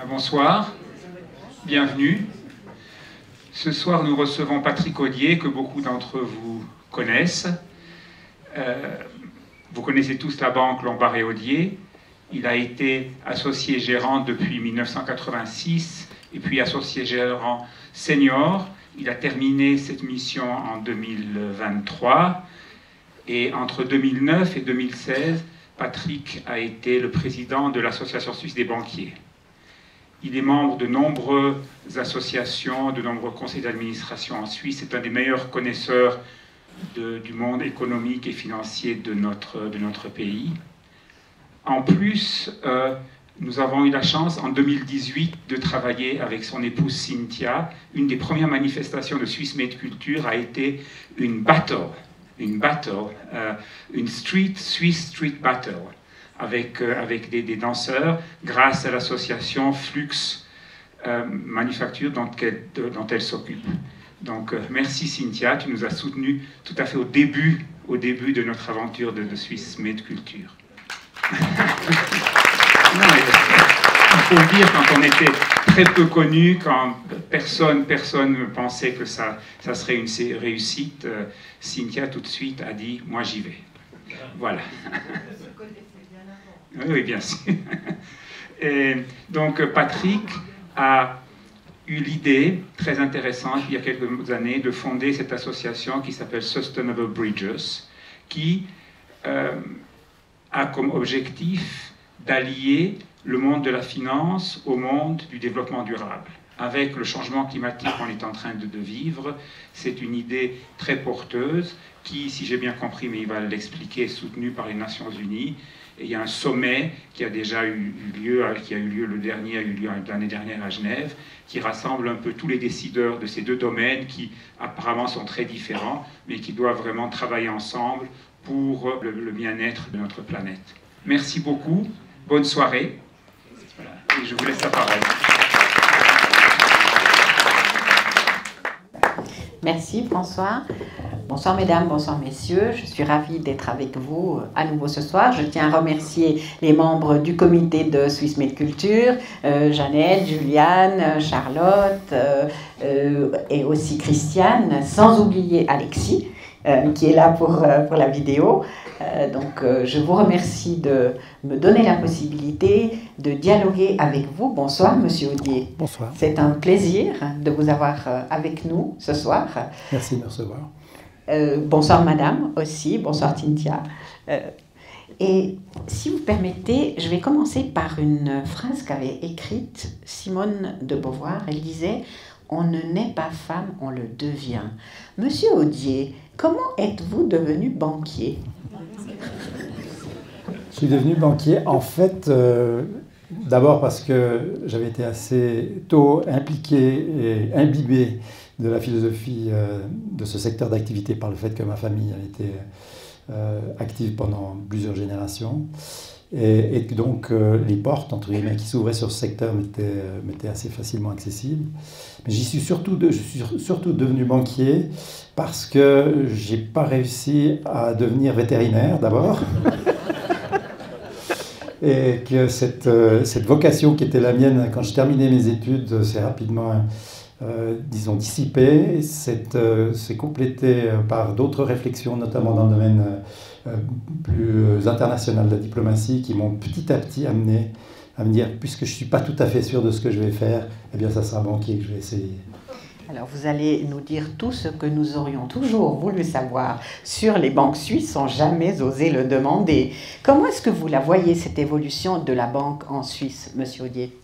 Bonsoir, bienvenue. Ce soir, nous recevons Patrick Audier, que beaucoup d'entre vous connaissent. Vous connaissez tous la banque Lombard et Odier. Il a été associé gérant depuis 1986 et puis associé gérant senior. Il a terminé cette mission en 2023. Et entre 2009 et 2016, Patrick a été le président de l'Association suisse des banquiers. Il est membre de nombreuses associations, de nombreux conseils d'administration en Suisse. C'est un des meilleurs connaisseurs du monde économique et financier de notre pays. En plus, nous avons eu la chance en 2018 de travailler avec son épouse Cynthia. Une des premières manifestations de Swiss Made Culture a été une Swiss Street Battle, avec des danseurs, grâce à l'association Flux Manufacture dont elle s'occupe. Donc merci Cynthia, tu nous as soutenus tout à fait au début de notre aventure de Swiss Made Culture. Non, il faut le dire, quand on était très peu connu, quand personne ne pensait que ça serait une réussite, Cynthia tout de suite a dit « moi j'y vais ». Voilà. Oui, bien sûr. Et donc Patrick a eu l'idée très intéressante il y a quelques années de fonder cette association qui s'appelle Sustainable Bridges, qui a comme objectif d'allier le monde de la finance au monde du développement durable. Avec le changement climatique qu'on est en train de vivre, c'est une idée très porteuse qui, si j'ai bien compris, mais il va l'expliquer, est soutenue par les Nations Unies. Et il y a un sommet qui a déjà eu lieu, le dernier a eu lieu l'année dernière à Genève, qui rassemble un peu tous les décideurs de ces deux domaines qui apparemment sont très différents, mais qui doivent vraiment travailler ensemble pour le bien-être de notre planète. Merci beaucoup, bonne soirée, voilà. Et je vous laisse la parole. Merci François. Bonsoir mesdames, bonsoir messieurs. Je suis ravie d'être avec vous à nouveau ce soir. Je tiens à remercier les membres du comité de Swiss Made Culture, Jeannette, Juliane, Charlotte et aussi Christiane, sans oublier Alexis qui est là pour la vidéo. Donc je vous remercie de me donner la possibilité de dialoguer avec vous. Bonsoir Monsieur Audier. Bonsoir. C'est un plaisir de vous avoir avec nous ce soir. Merci de me recevoir. Bonsoir Madame aussi, bonsoir Cynthia. Et si vous permettez, je vais commencer par une phrase qu'avait écrite Simone de Beauvoir. Elle disait « On ne naît pas femme, on le devient ». Monsieur Audier, comment êtes-vous devenu banquier ? Je suis devenu banquier, en fait, d'abord parce que j'avais été assez tôt impliqué et imbibé de la philosophie de ce secteur d'activité par le fait que ma famille a été active pendant plusieurs générations. Et que donc les portes, entre guillemets, qui s'ouvraient sur ce secteur m'étaient assez facilement accessibles. Mais je suis surtout devenu banquier parce que je n'ai pas réussi à devenir vétérinaire d'abord. Et que cette vocation qui était la mienne quand je terminais mes études s'est rapidement, disons, dissipée. C'est complété par d'autres réflexions, notamment dans le domaine plus international de la diplomatie, qui m'ont petit à petit amené à me dire, puisque je ne suis pas tout à fait sûr de ce que je vais faire, eh bien ça sera banquier que je vais essayer. Alors vous allez nous dire tout ce que nous aurions toujours voulu savoir sur les banques suisses sans jamais oser le demander. Comment est-ce que vous la voyez, cette évolution de la banque en Suisse, Monsieur Audier ?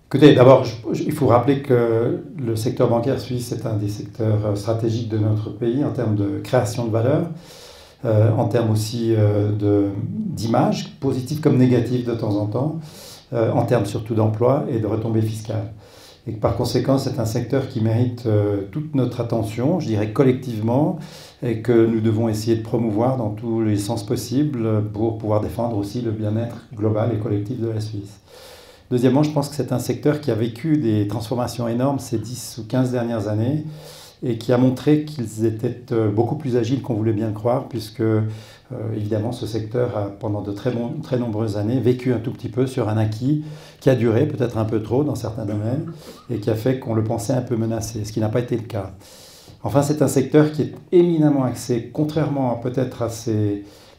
Écoutez, d'abord, il faut rappeler que le secteur bancaire suisse est un des secteurs stratégiques de notre pays en termes de création de valeur, en termes aussi d'image, positive comme négative de temps en temps, en termes surtout d'emploi et de retombées fiscales. Et par conséquent, c'est un secteur qui mérite toute notre attention, je dirais collectivement, et que nous devons essayer de promouvoir dans tous les sens possibles pour pouvoir défendre aussi le bien-être global et collectif de la Suisse. Deuxièmement, je pense que c'est un secteur qui a vécu des transformations énormes ces 10 ou 15 dernières années et qui a montré qu'ils étaient beaucoup plus agiles qu'on voulait bien le croire, puisque évidemment ce secteur a pendant de très nombreuses années vécu un tout petit peu sur un acquis qui a duré peut-être un peu trop dans certains domaines et qui a fait qu'on le pensait un peu menacé, ce qui n'a pas été le cas. Enfin, c'est un secteur qui est éminemment axé, contrairement peut-être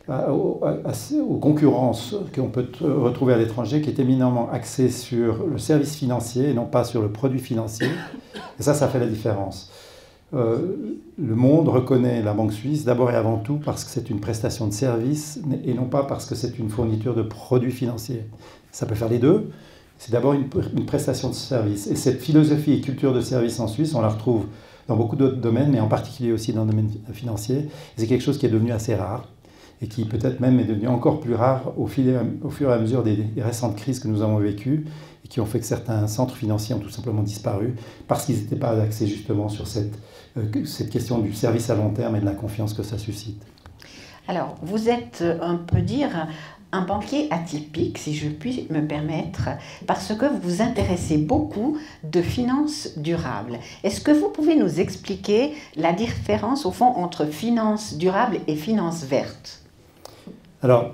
aux concurrences qu'on peut retrouver à l'étranger, qui est éminemment axé sur le service financier et non pas sur le produit financier. Et ça fait la différence. Le monde reconnaît la Banque suisse d'abord et avant tout parce que c'est une prestation de service et non pas parce que c'est une fourniture de produits financiers. Ça peut faire les deux. C'est d'abord une prestation de service. Et cette philosophie et culture de service en Suisse, on la retrouve dans beaucoup d'autres domaines, mais en particulier aussi dans le domaine financier. C'est quelque chose qui est devenu assez rare et qui peut-être même est devenu encore plus rare au fur et à mesure des récentes crises que nous avons vécues et qui ont fait que certains centres financiers ont tout simplement disparu parce qu'ils n'étaient pas axés justement sur cette question du service à long terme et de la confiance que ça suscite. Alors, vous êtes, on peut dire, un banquier atypique, si je puis me permettre, parce que vous vous intéressez beaucoup de finances durables. Est-ce que vous pouvez nous expliquer la différence, au fond, entre finances durables et finances vertes? Alors,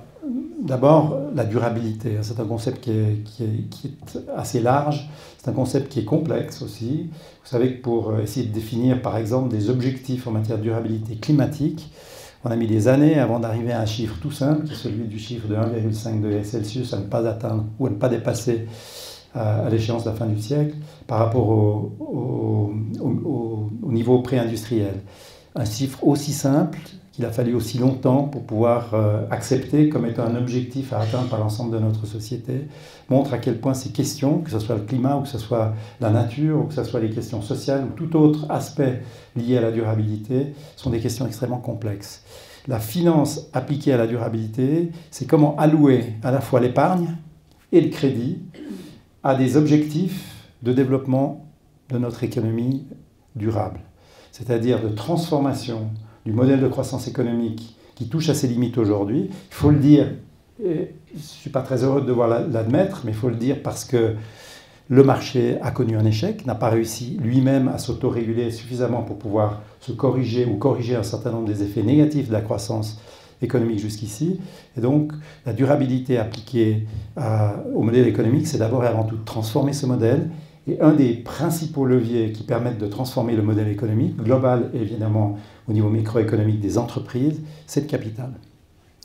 d'abord, la durabilité. C'est un concept qui est assez large. C'est un concept qui est complexe aussi. Vous savez que pour essayer de définir, par exemple, des objectifs en matière de durabilité climatique, on a mis des années avant d'arriver à un chiffre tout simple, qui est celui du chiffre de 1,5 degré Celsius à ne pas atteindre ou à ne pas dépasser à l'échéance de la fin du siècle par rapport au niveau pré-industriel. Un chiffre aussi simple qu'il a fallu aussi longtemps pour pouvoir accepter comme étant un objectif à atteindre par l'ensemble de notre société, montre à quel point ces questions, que ce soit le climat ou que ce soit la nature ou que ce soit les questions sociales ou tout autre aspect lié à la durabilité, sont des questions extrêmement complexes. La finance appliquée à la durabilité, c'est comment allouer à la fois l'épargne et le crédit à des objectifs de développement de notre économie durable, c'est-à-dire de transformation du modèle de croissance économique qui touche à ses limites aujourd'hui. Il faut le dire, et je ne suis pas très heureux de devoir l'admettre, mais il faut le dire parce que le marché a connu un échec, n'a pas réussi lui-même à s'autoréguler suffisamment pour pouvoir se corriger ou corriger un certain nombre des effets négatifs de la croissance économique jusqu'ici. Et donc, la durabilité appliquée au modèle économique, c'est d'abord et avant tout de transformer ce modèle. Et un des principaux leviers qui permettent de transformer le modèle économique, global et évidemment au niveau microéconomique des entreprises, c'est le capital.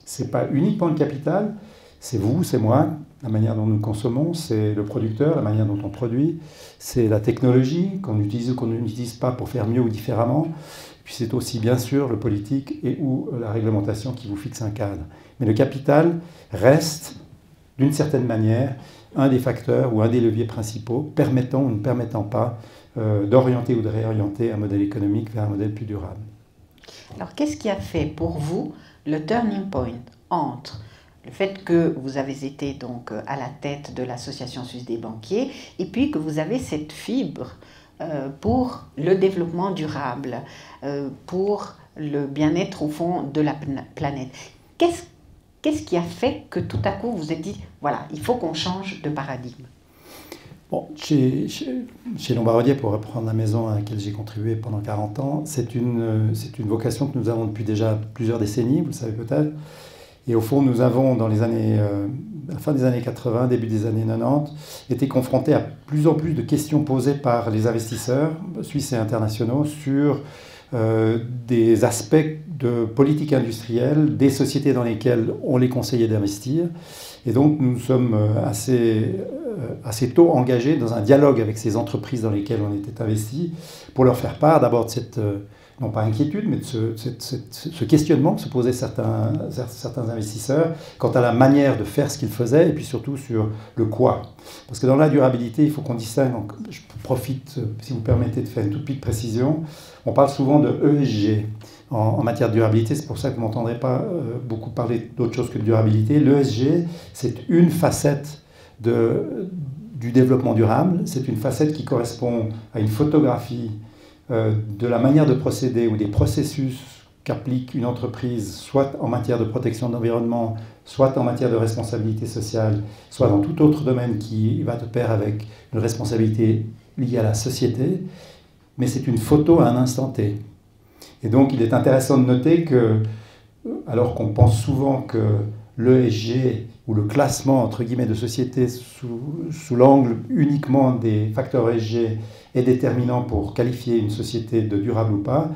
Ce n'est pas uniquement le capital, c'est vous, c'est moi, la manière dont nous consommons, c'est le producteur, la manière dont on produit, c'est la technologie qu'on utilise ou qu'on n'utilise pas pour faire mieux ou différemment, puis c'est aussi bien sûr le politique et ou la réglementation qui vous fixe un cadre. Mais le capital reste, d'une certaine manière, un des facteurs ou un des leviers principaux permettant ou ne permettant pas d'orienter ou de réorienter un modèle économique vers un modèle plus durable. Alors, qu'est-ce qui a fait pour vous le turning point entre le fait que vous avez été donc à la tête de l'Association suisse des banquiers et puis que vous avez cette fibre pour le développement durable, pour le bien-être au fond de la planète? Qu'est-ce qui a fait que tout à coup vous vous êtes dit, voilà, il faut qu'on change de paradigme? Bon, chez Lombardier, pour reprendre la maison à laquelle j'ai contribué pendant 40 ans, c'est une vocation que nous avons depuis déjà plusieurs décennies, vous le savez peut-être. Et au fond, nous avons, dans les années, à la fin des années 80, début des années 90, été confrontés à plus en plus de questions posées par les investisseurs suisses et internationaux sur des aspects de politique industrielle, des sociétés dans lesquelles on les conseillait d'investir. Et donc, nous sommes assez tôt engagés dans un dialogue avec ces entreprises dans lesquelles on était investis pour leur faire part d'abord de cette, non pas inquiétude, mais de ce questionnement que se posaient certains investisseurs quant à la manière de faire ce qu'ils faisaient et puis surtout sur le quoi. Parce que dans la durabilité, il faut qu'on distingue, donc je profite, si vous permettez, de faire une toute petite précision. On parle souvent de ESG en matière de durabilité, c'est pour ça que vous ne m'entendrez pas beaucoup parler d'autre chose que de durabilité. L'ESG, c'est une facette du développement durable, c'est une facette qui correspond à une photographie de la manière de procéder ou des processus qu'applique une entreprise, soit en matière de protection de l'environnement, soit en matière de responsabilité sociale, soit dans tout autre domaine qui va de pair avec une responsabilité liée à la société. mais c'est une photo à un instant T. Et donc, il est intéressant de noter que, alors qu'on pense souvent que l'ESG ou le classement entre guillemets de sociétés sous l'angle uniquement des facteurs ESG est déterminant pour qualifier une société de durable ou pas,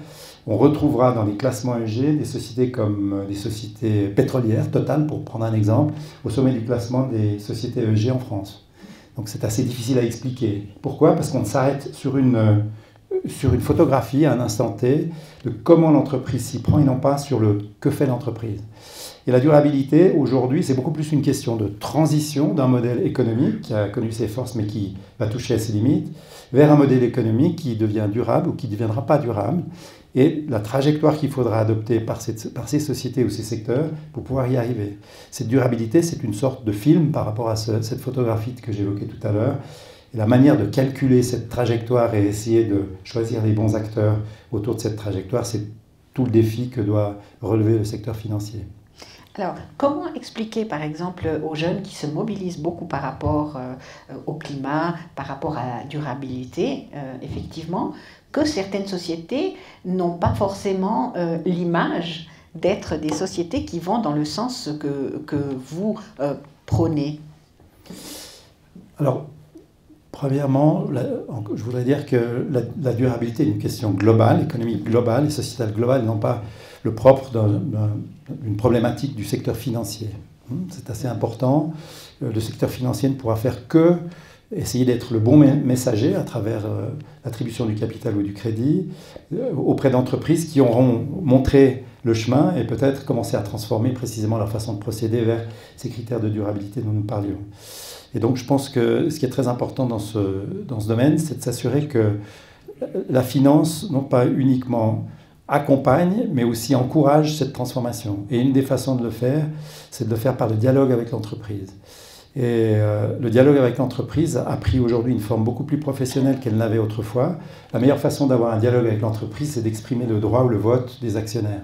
on retrouvera dans les classements ESG des sociétés comme des sociétés pétrolières, Total pour prendre un exemple, au sommet du classement des sociétés ESG en France. Donc c'est assez difficile à expliquer. Pourquoi? Parce qu'on s'arrête sur une photographie à un instant T de comment l'entreprise s'y prend et non pas sur le que fait l'entreprise. Et la durabilité, aujourd'hui, c'est beaucoup plus une question de transition d'un modèle économique qui a connu ses forces mais qui va toucher à ses limites, vers un modèle économique qui devient durable ou qui ne deviendra pas durable. Et la trajectoire qu'il faudra adopter par ces sociétés ou ces secteurs pour pouvoir y arriver. Cette durabilité, c'est une sorte de film par rapport à cette photographie que j'évoquais tout à l'heure. Et la manière de calculer cette trajectoire et essayer de choisir les bons acteurs autour de cette trajectoire, c'est tout le défi que doit relever le secteur financier. Alors, comment expliquer, par exemple, aux jeunes qui se mobilisent beaucoup par rapport au climat, par rapport à la durabilité, effectivement, que certaines sociétés n'ont pas forcément l'image d'être des sociétés qui vont dans le sens que vous prônez? Alors, premièrement, je voudrais dire que la durabilité est une question globale, économique globale et sociétale globale, et non pas le propre d'une problématique du secteur financier. C'est assez important. Le secteur financier ne pourra faire que essayer d'être le bon messager à travers l'attribution du capital ou du crédit auprès d'entreprises qui auront montré le chemin et peut-être commencer à transformer précisément leur façon de procéder vers ces critères de durabilité dont nous parlions. Et donc je pense que ce qui est très important dans ce domaine, c'est de s'assurer que la finance, non pas uniquement accompagne, mais aussi encourage cette transformation. Et une des façons de le faire, c'est de le faire par le dialogue avec l'entreprise. Et le dialogue avec l'entreprise a pris aujourd'hui une forme beaucoup plus professionnelle qu'elle n'avait autrefois. La meilleure façon d'avoir un dialogue avec l'entreprise, c'est d'exprimer le droit ou le vote des actionnaires.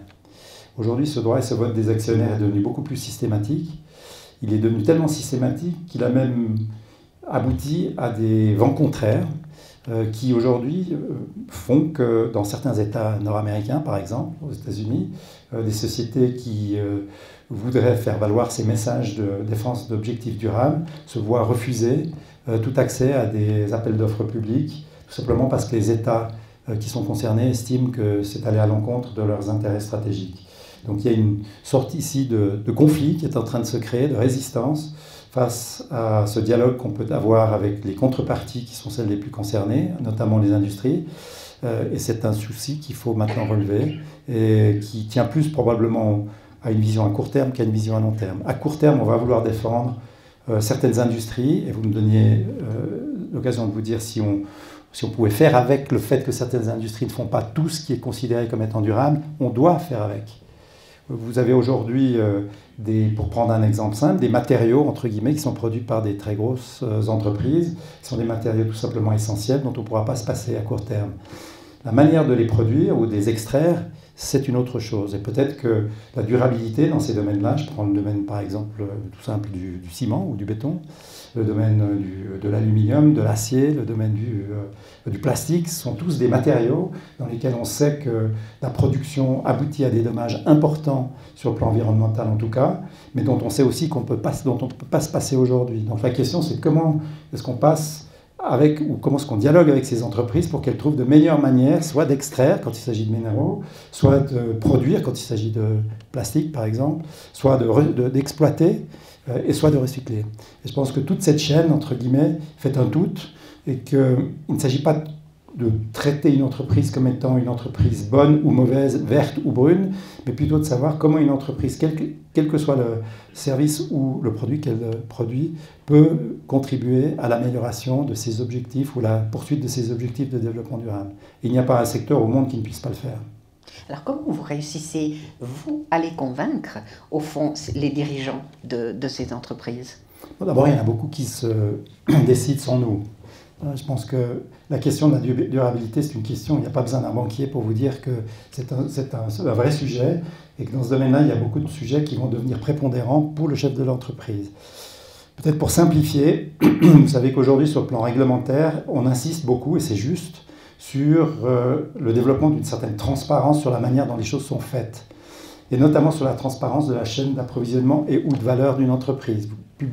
Aujourd'hui, ce droit et ce vote des actionnaires est devenu beaucoup plus systématique. Il est devenu tellement systématique qu'il a même abouti à des vents contraires qui aujourd'hui font que dans certains États nord-américains, par exemple, aux États-Unis, des sociétés qui voudraient faire valoir ces messages de défense d'objectifs durables se voient refuser tout accès à des appels d'offres publics, tout simplement parce que les États qui sont concernés estiment que c'est aller à l'encontre de leurs intérêts stratégiques. Donc il y a une sorte ici de conflit qui est en train de se créer, de résistance, face à ce dialogue qu'on peut avoir avec les contreparties qui sont celles les plus concernées, notamment les industries. Et c'est un souci qu'il faut maintenant relever et qui tient plus probablement à une vision à court terme qu'à une vision à long terme. À court terme, on va vouloir défendre certaines industries, et vous me donniez l'occasion de vous dire si on pouvait faire avec le fait que certaines industries ne font pas tout ce qui est considéré comme étant durable, on doit faire avec. Vous avez aujourd'hui, pour prendre un exemple simple, des matériaux, entre guillemets, qui sont produits par des très grosses entreprises, qui sont des matériaux tout simplement essentiels dont on ne pourra pas se passer à court terme. La manière de les produire ou de les extraire, c'est une autre chose. Et peut-être que la durabilité dans ces domaines-là, je prends le domaine par exemple tout simple du ciment ou du béton, le domaine de l'aluminium, de l'acier, le domaine du plastique, sont tous des matériaux dans lesquels on sait que la production aboutit à des dommages importants sur le plan environnemental en tout cas, mais dont on sait aussi dont on ne peut pas se passer aujourd'hui. Donc la question c'est comment est-ce qu'on passe ou comment est-ce qu'on dialogue avec ces entreprises pour qu'elles trouvent de meilleures manières, soit d'extraire quand il s'agit de minéraux, soit de produire quand il s'agit de plastique par exemple, soit d'exploiter, et soit de recycler. Et je pense que toute cette chaîne, entre guillemets, fait un tout, et qu'il ne s'agit pas de traiter une entreprise comme étant une entreprise bonne ou mauvaise, verte ou brune, mais plutôt de savoir comment une entreprise, quel que soit le service ou le produit qu'elle produit, peut contribuer à l'amélioration de ses objectifs ou la poursuite de ses objectifs de développement durable. Et il n'y a pas un secteur au monde qui ne puisse pas le faire. Alors comment vous réussissez, vous, à les convaincre, au fond, les dirigeants de ces entreprises? Bon, d'abord, il y en a beaucoup qui se décident sans nous. Je pense que la question de la durabilité, c'est une question, il n'y a pas besoin d'un banquier pour vous dire que c'est un vrai sujet et que dans ce domaine-là, il y a beaucoup de sujets qui vont devenir prépondérants pour le chef de l'entreprise. Peut-être pour simplifier, vous savez qu'aujourd'hui, sur le plan réglementaire, on insiste beaucoup, et c'est juste, sur le développement d'une certaine transparence sur la manière dont les choses sont faites, et notamment sur la transparence de la chaîne d'approvisionnement et ou de valeur d'une entreprise. Vous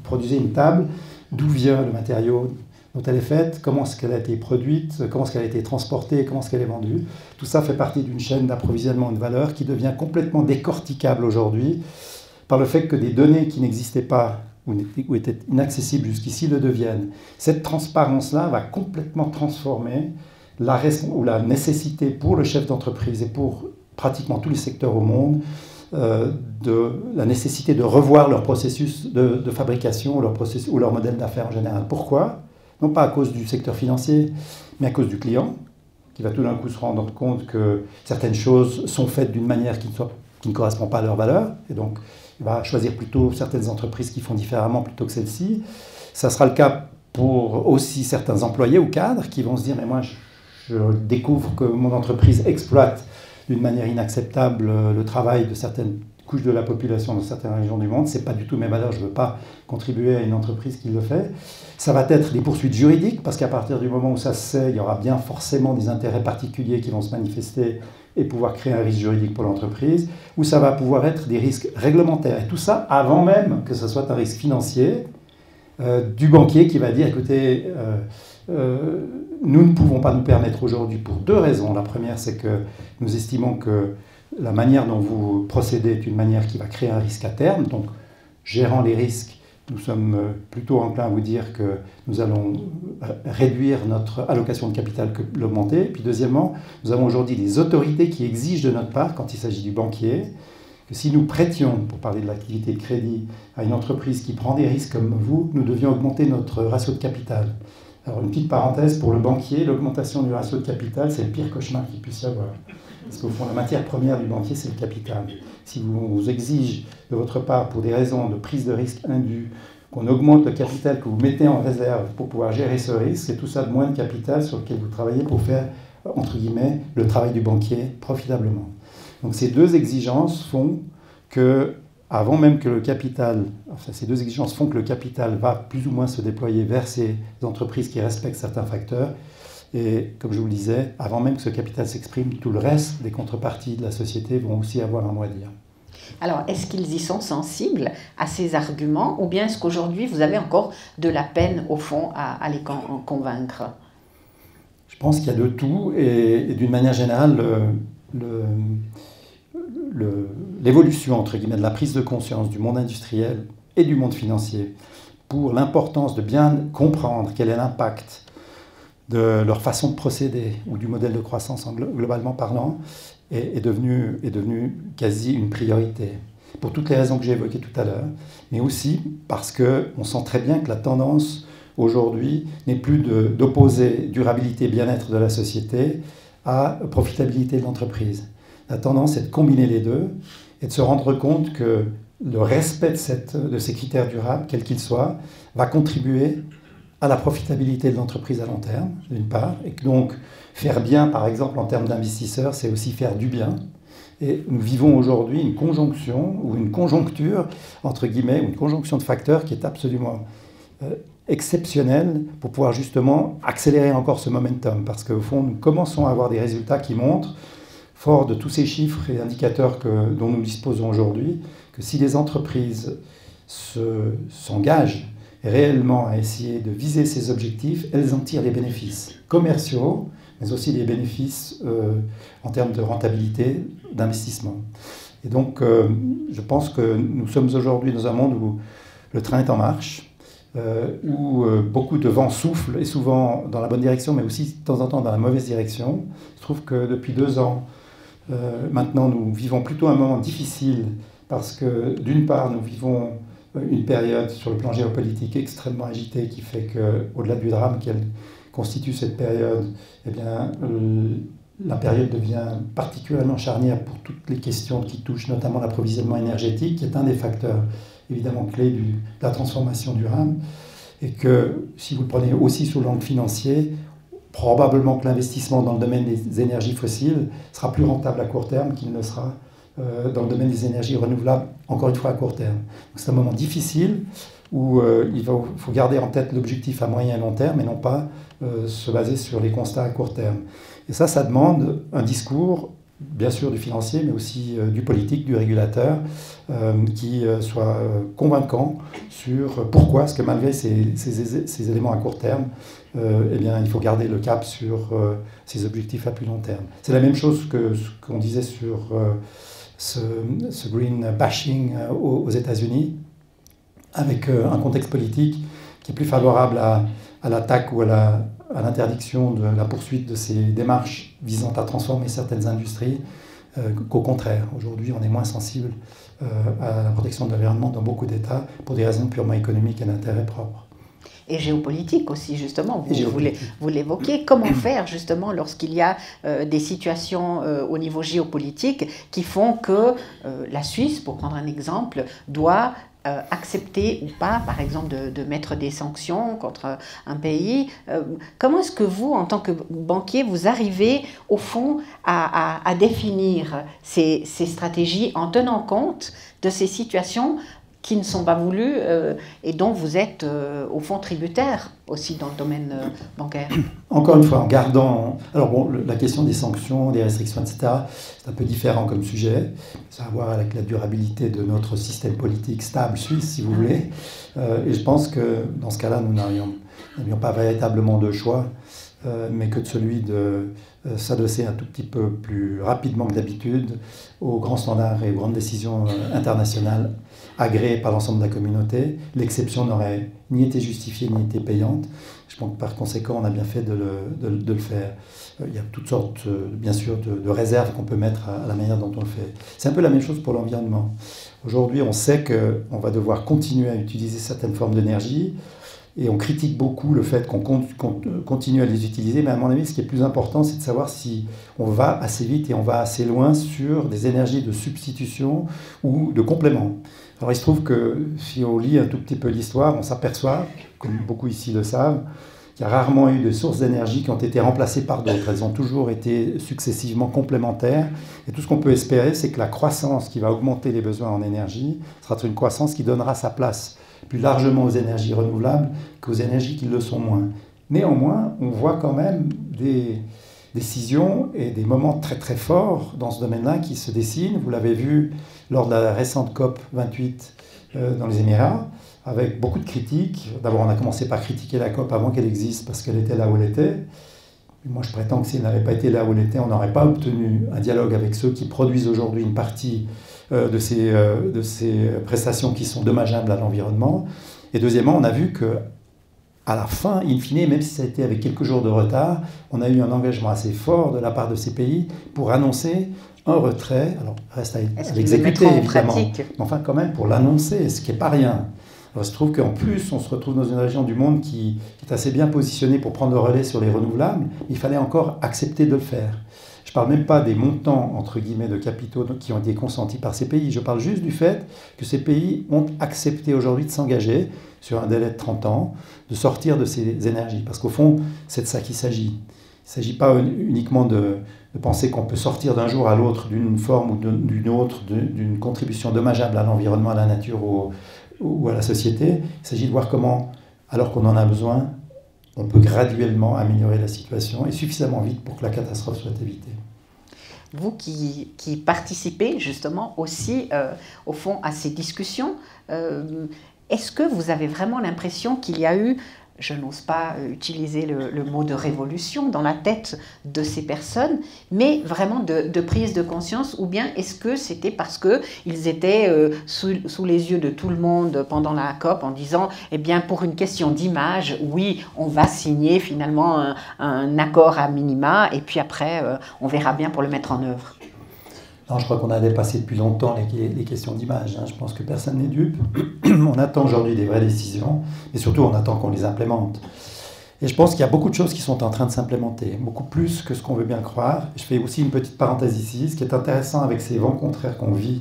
produisez une table, d'où vient le matériau dont elle est faite, comment est-ce qu'elle a été produite, comment est-ce qu'elle a été transportée, comment est-ce qu'elle est vendue. Tout ça fait partie d'une chaîne d'approvisionnement et de valeur qui devient complètement décorticable aujourd'hui par le fait que des données qui n'existaient pas ou étaient inaccessibles jusqu'ici le deviennent. Cette transparence-là va complètement transformer la nécessité pour le chef d'entreprise et pour pratiquement tous les secteurs au monde, de la nécessité de revoir leur processus de fabrication ou leur modèle d'affaires en général. Pourquoi ? Non pas à cause du secteur financier, mais à cause du client, qui va tout d'un coup se rendre compte que certaines choses sont faites d'une manière qui ne correspond pas à leur valeur, et donc il va choisir plutôt certaines entreprises qui font différemment plutôt que celles-ci. Ça sera le cas pour aussi certains employés ou cadres qui vont se dire « mais moi, je découvre que mon entreprise exploite d'une manière inacceptable le travail de certaines couches de la population dans certaines régions du monde, ce n'est pas du tout mes valeurs, je ne veux pas contribuer à une entreprise qui le fait. » Ça va être des poursuites juridiques, parce qu'à partir du moment où ça se sait, il y aura bien forcément des intérêts particuliers qui vont se manifester et pouvoir créer un risque juridique pour l'entreprise, ou ça va pouvoir être des risques réglementaires. Et tout ça avant même que ce soit un risque financier du banquier qui va dire, écoutez, nous ne pouvons pas nous permettre aujourd'hui pour deux raisons. La première, c'est que nous estimons que la manière dont vous procédez est une manière qui va créer un risque à terme. Donc, gérant les risques, nous sommes plutôt enclins à vous dire que nous allons réduire notre allocation de capital que l'augmenter. Puis deuxièmement, nous avons aujourd'hui des autorités qui exigent de notre part, quand il s'agit du banquier, que si nous prêtions, pour parler de l'activité de crédit, à une entreprise qui prend des risques comme vous, nous devions augmenter notre ratio de capital. Alors une petite parenthèse, pour le banquier, l'augmentation du ratio de capital, c'est le pire cauchemar qu'il puisse y avoir. Parce qu'au fond, la matière première du banquier, c'est le capital. Si vous exige de votre part, pour des raisons de prise de risque indue, qu'on augmente le capital que vous mettez en réserve pour pouvoir gérer ce risque, c'est tout ça de moins de capital sur lequel vous travaillez pour faire, entre guillemets, le travail du banquier profitablement. Donc ces deux exigences font que, avant même que le capital, enfin ces deux exigences font que le capital va plus ou moins se déployer vers ces entreprises qui respectent certains facteurs. Et comme je vous le disais, avant même que ce capital s'exprime, tout le reste des contreparties de la société vont aussi avoir un mot à dire. Alors, est-ce qu'ils y sont sensibles à ces arguments, ou bien est-ce qu'aujourd'hui vous avez encore de la peine, au fond, à les convaincre ? Je pense qu'il y a de tout, et d'une manière générale, l'évolution, entre guillemets, de la prise de conscience du monde industriel et du monde financier pour l'importance de bien comprendre quel est l'impact de leur façon de procéder ou du modèle de croissance globalement parlant est devenu quasi une priorité. Pour toutes les raisons que j'ai évoquées tout à l'heure, mais aussi parce qu'on sent très bien que la tendance aujourd'hui n'est plus d'opposer durabilité et bien-être de la société à profitabilité de l'entreprise. La tendance est de combiner les deux et de se rendre compte que le respect de ces critères durables, quels qu'ils soient, va contribuer à la profitabilité de l'entreprise à long terme, d'une part, et que donc faire bien, par exemple, en termes d'investisseurs, c'est aussi faire du bien. Et nous vivons aujourd'hui une conjonction, ou une conjoncture, entre guillemets, une conjonction de facteurs qui est absolument exceptionnelle pour pouvoir justement accélérer encore ce momentum, parce qu'au fond, nous commençons à avoir des résultats qui montrent, fort de tous ces chiffres et indicateurs dont nous disposons aujourd'hui, que si les entreprises s'engagent réellement à essayer de viser ces objectifs, elles en tirent des bénéfices commerciaux, mais aussi des bénéfices en termes de rentabilité, d'investissement. Et donc, je pense que nous sommes aujourd'hui dans un monde où le train est en marche, où beaucoup de vent souffle, et souvent dans la bonne direction, mais aussi de temps en temps dans la mauvaise direction. Je trouve que depuis 2 ans, maintenant, nous vivons plutôt un moment difficile, parce que d'une part, nous vivons une période sur le plan géopolitique extrêmement agitée qui fait qu'au-delà du drame qu'elle constitue cette période, eh bien, la période devient particulièrement charnière pour toutes les questions qui touchent notamment l'approvisionnement énergétique, qui est un des facteurs évidemment clés de la transformation durable, et que si vous le prenez aussi sous l'angle financier, probablement que l'investissement dans le domaine des énergies fossiles sera plus rentable à court terme qu'il ne sera dans le domaine des énergies renouvelables, encore une fois à court terme. C'est un moment difficile où il faut garder en tête l'objectif à moyen et long terme et non pas se baser sur les constats à court terme. Et ça demande un discours, bien sûr du financier, mais aussi du politique, du régulateur, qui soit convaincant sur pourquoi, parce que malgré ces éléments à court terme, eh bien, il faut garder le cap sur ces objectifs à plus long terme. C'est la même chose que ce qu'on disait sur ce green bashing aux États-Unis, avec un contexte politique qui est plus favorable à l'attaque ou à l'interdiction de la poursuite de ces démarches visant à transformer certaines industries qu'au contraire. Aujourd'hui, on est moins sensible à la protection de l'environnement dans beaucoup d'États pour des raisons purement économiques et d'intérêt propre. Et géopolitique aussi, justement, vous l'évoquez. Comment faire, justement, lorsqu'il y a des situations au niveau géopolitique qui font que la Suisse, pour prendre un exemple, doit accepter ou pas, par exemple, de mettre des sanctions contre un pays. Comment est-ce que vous, en tant que banquier, vous arrivez, au fond, à définir ces stratégies en tenant compte de ces situations qui ne sont pas voulues et dont vous êtes, au fond, tributaire aussi dans le domaine bancaire? Encore une fois, en gardant... Alors bon, la question des sanctions, des restrictions, etc., c'est un peu différent comme sujet. Ça a à voir avec la durabilité de notre système politique stable suisse, si vous voulez. Et je pense que dans ce cas-là, nous n'avions pas véritablement de choix, mais que de celui de s'adosser un tout petit peu plus rapidement que d'habitude aux grands standards et aux grandes décisions internationales agréées par l'ensemble de la communauté. L'exception n'aurait ni été justifiée ni été payante. Je pense que par conséquent, on a bien fait de le faire. Il y a toutes sortes, bien sûr, de réserves qu'on peut mettre à la manière dont on le fait. C'est un peu la même chose pour l'environnement. Aujourd'hui, on sait qu'on va devoir continuer à utiliser certaines formes d'énergie. Et on critique beaucoup le fait qu'on continue à les utiliser, mais à mon avis, ce qui est plus important, c'est de savoir si on va assez vite et on va assez loin sur des énergies de substitution ou de complément. Alors il se trouve que si on lit un tout petit peu l'histoire, on s'aperçoit, comme beaucoup ici le savent, qu'il y a rarement eu de sources d'énergie qui ont été remplacées par d'autres. Elles ont toujours été successivement complémentaires. Et tout ce qu'on peut espérer, c'est que la croissance qui va augmenter les besoins en énergie sera une croissance qui donnera sa place plus largement aux énergies renouvelables qu'aux énergies qui le sont moins. Néanmoins, on voit quand même des décisions et des moments très très forts dans ce domaine-là qui se dessinent. Vous l'avez vu lors de la récente COP 28 dans les Émirats, avec beaucoup de critiques. D'abord, on a commencé par critiquer la COP avant qu'elle existe parce qu'elle était là où elle était. Moi, je prétends que si elle n'avait pas été là où elle était, on n'aurait pas obtenu un dialogue avec ceux qui produisent aujourd'hui une partie de ces prestations qui sont dommageables à l'environnement. Et deuxièmement, on a vu que à la fin, in fine, même si ça a été avec quelques jours de retard, on a eu un engagement assez fort de la part de ces pays pour annoncer un retrait. Alors, reste à l'exécuter, évidemment. Mais enfin, quand même, pour l'annoncer, ce qui n'est pas rien. Alors, il se trouve qu'en plus, on se retrouve dans une région du monde qui est assez bien positionnée pour prendre le relais sur les renouvelables. Il fallait encore accepter de le faire. Je ne parle même pas des montants, entre guillemets, de capitaux qui ont été consentis par ces pays. Je parle juste du fait que ces pays ont accepté aujourd'hui de s'engager sur un délai de 30 ans, de sortir de ces énergies. Parce qu'au fond, c'est de ça qu'il s'agit. Il ne s'agit pas uniquement de penser qu'on peut sortir d'un jour à l'autre d'une forme ou d'une autre, d'une contribution dommageable à l'environnement, à la nature ou à la société. Il s'agit de voir comment, alors qu'on en a besoin, on peut graduellement améliorer la situation et suffisamment vite pour que la catastrophe soit évitée. Vous qui participez justement aussi, au fond, à ces discussions, est-ce que vous avez vraiment l'impression qu'il y a eu, je n'ose pas utiliser le mot de révolution dans la tête de ces personnes, mais vraiment de prise de conscience, ou bien est-ce que c'était parce qu'ils étaient sous les yeux de tout le monde pendant la COP en disant, eh bien pour une question d'image, oui, on va signer finalement un accord à minima, et puis après, on verra bien pour le mettre en œuvre? Non, je crois qu'on a dépassé depuis longtemps les questions d'image. Je pense que personne n'est dupe. On attend aujourd'hui des vraies décisions, et surtout on attend qu'on les implémente. Et je pense qu'il y a beaucoup de choses qui sont en train de s'implémenter, beaucoup plus que ce qu'on veut bien croire. Je fais aussi une petite parenthèse ici. Ce qui est intéressant avec ces vents contraires qu'on vit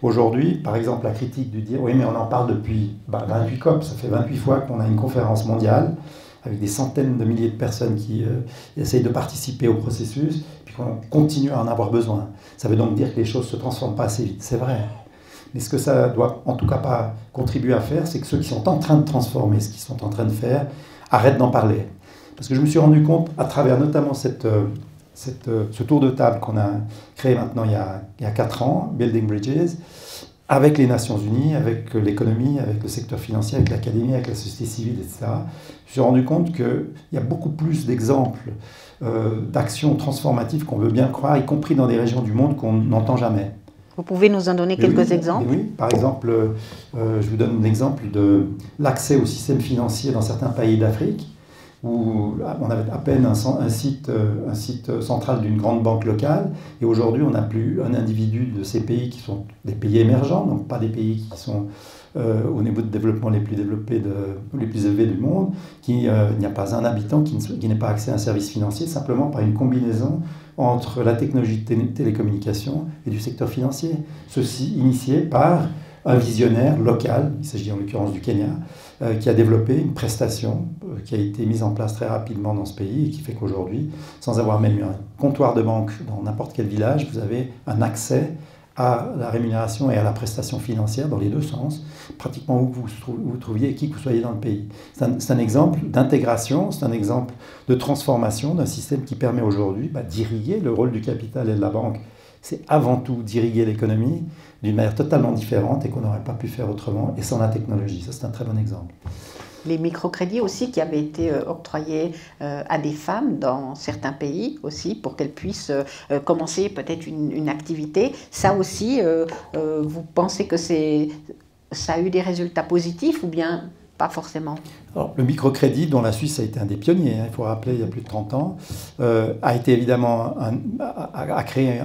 aujourd'hui, par exemple la critique du dire « oui, mais on en parle depuis 28 COP, ça fait 28 fois qu'on a une conférence mondiale avec des centaines de milliers de personnes qui essayent de participer au processus, puis qu'on continue à en avoir besoin. Ça veut donc dire que les choses ne se transforment pas assez vite, c'est vrai. Mais ce que ça doit en tout cas pas contribuer à faire, c'est que ceux qui sont en train de transformer ce qu'ils sont en train de faire, arrêtent d'en parler. Parce que je me suis rendu compte, à travers notamment ce tour de table qu'on a créé maintenant il y a 4 ans, Building Bridges, avec les Nations Unies, avec l'économie, avec le secteur financier, avec l'académie, avec la société civile, etc. Je me suis rendu compte qu'il y a beaucoup plus d'exemples d'actions transformatives qu'on veut bien croire, y compris dans des régions du monde qu'on n'entend jamais. Vous pouvez nous en donner quelques exemples? Oui, par exemple, je vous donne l'exemple de l'accès au système financier dans certains pays d'Afrique, où on avait à peine un site central d'une grande banque locale, et aujourd'hui on n'a plus un individu de ces pays qui sont des pays émergents, donc pas des pays qui sont au niveau de développement les plus développés, les plus élevés du monde, il n'y a pas un habitant qui n'ait pas accès à un service financier, simplement par une combinaison entre la technologie de télécommunication et du secteur financier. Ceci initié par un visionnaire local, il s'agit en l'occurrence du Kenya, qui a développé une prestation qui a été mise en place très rapidement dans ce pays et qui fait qu'aujourd'hui, sans avoir même eu un comptoir de banque dans n'importe quel village, vous avez un accès à la rémunération et à la prestation financière dans les deux sens, pratiquement où vous vous trouviez et qui que vous soyez dans le pays. C'est un exemple d'intégration, c'est un exemple de transformation d'un système qui permet aujourd'hui d'irriguer le rôle du capital et de la banque. C'est avant tout d'irriguer l'économie d'une manière totalement différente et qu'on n'aurait pas pu faire autrement, et sans la technologie. Ça, c'est un très bon exemple. Les microcrédits aussi qui avaient été octroyés à des femmes dans certains pays aussi pour qu'elles puissent commencer peut-être une activité. Ça aussi, vous pensez que ça a eu des résultats positifs ou bien pas forcément? Alors, le microcrédit, dont la Suisse a été un des pionniers, il faut rappeler, il y a plus de 30 ans, a été évidemment a créé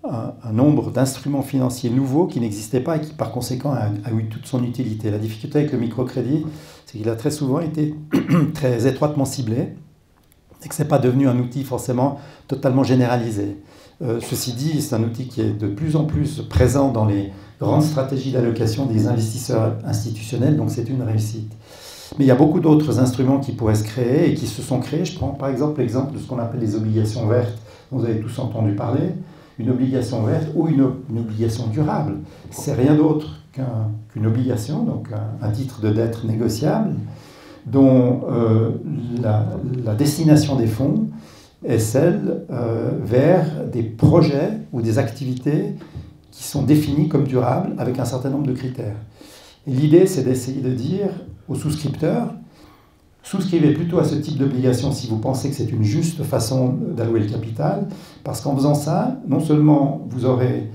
un nombre d'instruments financiers nouveaux qui n'existaient pas et qui, par conséquent, a eu toute son utilité. La difficulté avec le microcrédit, c'est qu'il a très souvent été très étroitement ciblé et que ce n'est pas devenu un outil forcément totalement généralisé. Ceci dit, c'est un outil qui est de plus en plus présent dans les grandes stratégies d'allocation des investisseurs institutionnels, donc c'est une réussite. Mais il y a beaucoup d'autres instruments qui pourraient se créer et qui se sont créés. Je prends par exemple l'exemple de ce qu'on appelle les obligations vertes, dont vous avez tous entendu parler. Une obligation verte ou une obligation durable, c'est rien d'autre qu'une obligation, donc un titre de dette négociable, dont la destination des fonds est celle vers des projets ou des activités qui sont définis comme durables avec un certain nombre de critères. Et l'idée, c'est d'essayer de dire aux souscripteurs: souscrivez plutôt à ce type d'obligation si vous pensez que c'est une juste façon d'allouer le capital, parce qu'en faisant ça, non seulement vous aurez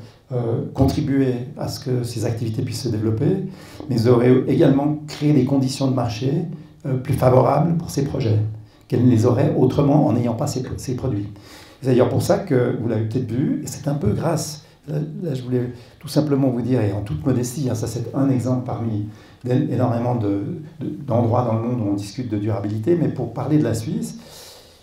contribué à ce que ces activités puissent se développer, mais vous aurez également créé des conditions de marché plus favorables pour ces projets, qu'elles ne les auraient autrement en n'ayant pas ces produits. C'est d'ailleurs pour ça que, vous l'avez peut-être vu, et c'est un peu grâce, là je voulais tout simplement vous dire, et en toute modestie, ça c'est un exemple parmi énormément d'endroits dans le monde où on discute de durabilité, mais pour parler de la Suisse,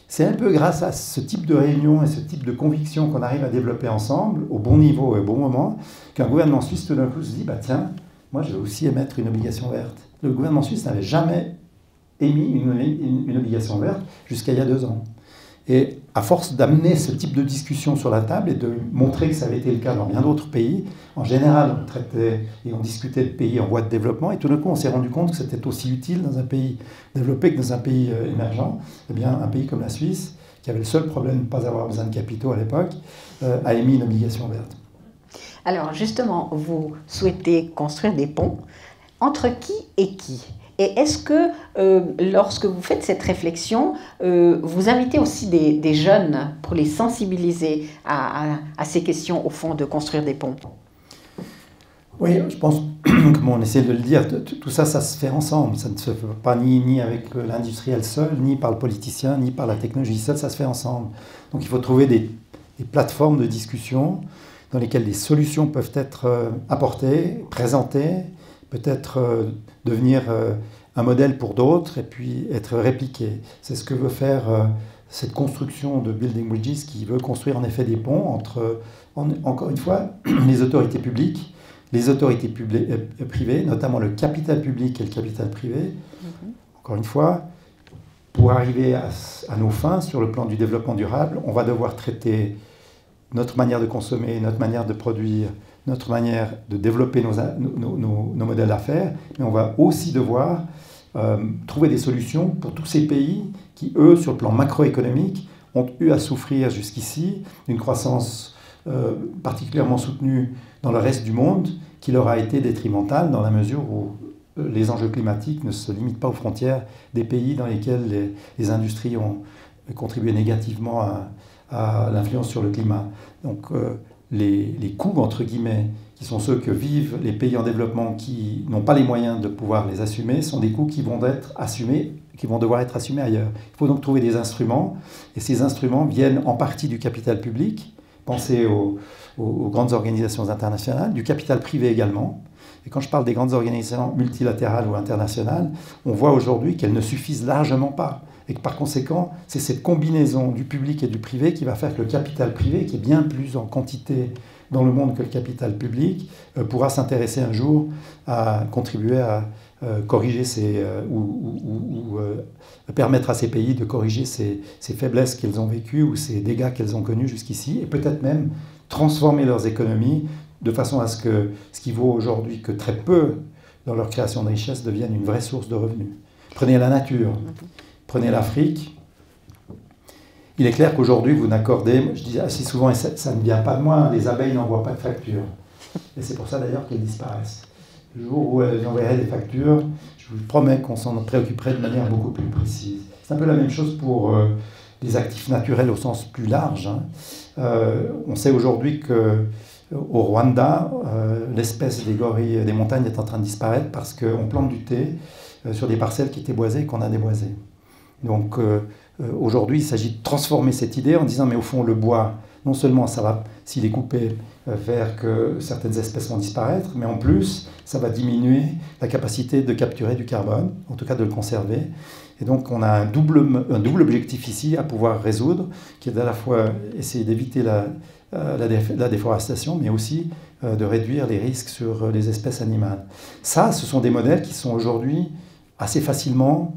c'est un peu grâce à ce type de réunion et ce type de conviction qu'on arrive à développer ensemble, au bon niveau et au bon moment, qu'un gouvernement suisse tout d'un coup se dit, tiens, moi je vais aussi émettre une obligation verte. Le gouvernement suisse n'avait jamais émis une obligation verte jusqu'à il y a 2 ans. Et à force d'amener ce type de discussion sur la table et de montrer que ça avait été le cas dans bien d'autres pays, en général, on traitait et on discutait de pays en voie de développement, et tout d'un coup, on s'est rendu compte que c'était aussi utile dans un pays développé que dans un pays émergent. Eh bien, un pays comme la Suisse, qui avait le seul problème de ne pas avoir besoin de capitaux à l'époque, a émis une obligation verte. Alors, justement, vous souhaitez construire des ponts entre qui et qui ? Et est-ce que, lorsque vous faites cette réflexion, vous invitez aussi des jeunes pour les sensibiliser à ces questions, au fond, de construire des ponts? Oui, je pense, comme on essaie de le dire, tout ça, ça se fait ensemble. Ça ne se fait pas ni avec l'industriel seul, ni par le politicien, ni par la technologie seule, ça se fait ensemble. Donc il faut trouver des plateformes de discussion dans lesquelles des solutions peuvent être apportées, présentées, peut-être devenir un modèle pour d'autres et puis être répliqué. C'est ce que veut faire cette construction de Building Bridges, qui veut construire en effet des ponts entre, encore une fois, les autorités publiques, les autorités privées, notamment le capital public et le capital privé. Encore une fois, pour arriver à nos fins sur le plan du développement durable, on va devoir traiter notre manière de consommer, notre manière de produire, notre manière de développer nos modèles d'affaires, mais on va aussi devoir trouver des solutions pour tous ces pays qui, eux, sur le plan macroéconomique, ont eu à souffrir jusqu'ici d'une croissance particulièrement soutenue dans le reste du monde, qui leur a été détrimentale dans la mesure où les enjeux climatiques ne se limitent pas aux frontières des pays dans lesquels les industries ont contribué négativement à l'influence sur le climat. Donc les coûts, entre guillemets, qui sont ceux que vivent les pays en développement qui n'ont pas les moyens de pouvoir les assumer, sont des coûts qui vont devoir être assumés ailleurs. Il faut donc trouver des instruments, et ces instruments viennent en partie du capital public, pensez aux grandes organisations internationales, du capital privé également. Et quand je parle des grandes organisations multilatérales ou internationales, on voit aujourd'hui qu'elles ne suffisent largement pas. Et que par conséquent, c'est cette combinaison du public et du privé qui va faire que le capital privé, qui est bien plus en quantité dans le monde que le capital public, pourra s'intéresser un jour à contribuer à corriger permettre à ces pays de corriger ces faiblesses qu'elles ont vécues ou ces dégâts qu'elles ont connus jusqu'ici, et peut-être même transformer leurs économies de façon à ce que ce qui vaut aujourd'hui que très peu dans leur création de richesse devienne une vraie source de revenus. Prenez la nature, prenez l'Afrique. Il est clair qu'aujourd'hui, vous n'accordez, je dis assez souvent, et ça ne vient pas de moi, les abeilles n'envoient pas de factures. Et c'est pour ça d'ailleurs qu'elles disparaissent. Le jour où elles enverraient des factures, je vous promets qu'on s'en préoccuperait de manière beaucoup plus précise. C'est un peu la même chose pour les actifs naturels au sens plus large. On sait aujourd'hui qu'au Rwanda, l'espèce des gorilles des montagnes est en train de disparaître parce qu'on plante du thé sur des parcelles qui étaient boisées et qu'on a déboisées. Donc aujourd'hui, il s'agit de transformer cette idée en disant mais au fond le bois, non seulement ça va, s'il est coupé, faire que certaines espèces vont disparaître, mais en plus ça va diminuer la capacité de capturer du carbone, en tout cas de le conserver. Et donc on a un double objectif ici à pouvoir résoudre, qui est à la fois essayer d'éviter la déforestation, mais aussi de réduire les risques sur les espèces animales. Ça, ce sont des modèles qui sont aujourd'hui assez facilement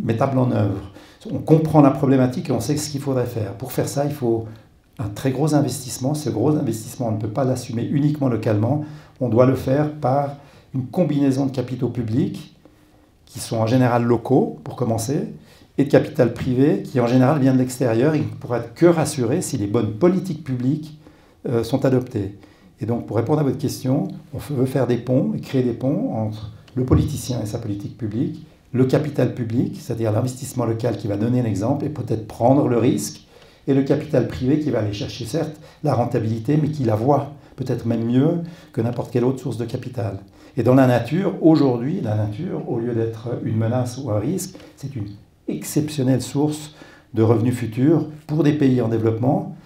mettables en œuvre. On comprend la problématique et on sait ce qu'il faudrait faire. Pour faire ça, il faut un très gros investissement. Ce gros investissement, on ne peut pas l'assumer uniquement localement. On doit le faire par une combinaison de capitaux publics, qui sont en général locaux, pour commencer, et de capital privé, qui en général vient de l'extérieur. Il ne pourra être que rassuré si les bonnes politiques publiques sont adoptées. Et donc, pour répondre à votre question, on veut faire des ponts et créer des ponts entre le politicien et sa politique publique, le capital public, c'est-à-dire l'investissement local qui va donner l'exemple et peut-être prendre le risque, et le capital privé qui va aller chercher certes la rentabilité, mais qui la voit peut-être même mieux que n'importe quelle autre source de capital. Et dans la nature, aujourd'hui, la nature, au lieu d'être une menace ou un risque, c'est une exceptionnelle source de revenus futurs pour des pays en développement,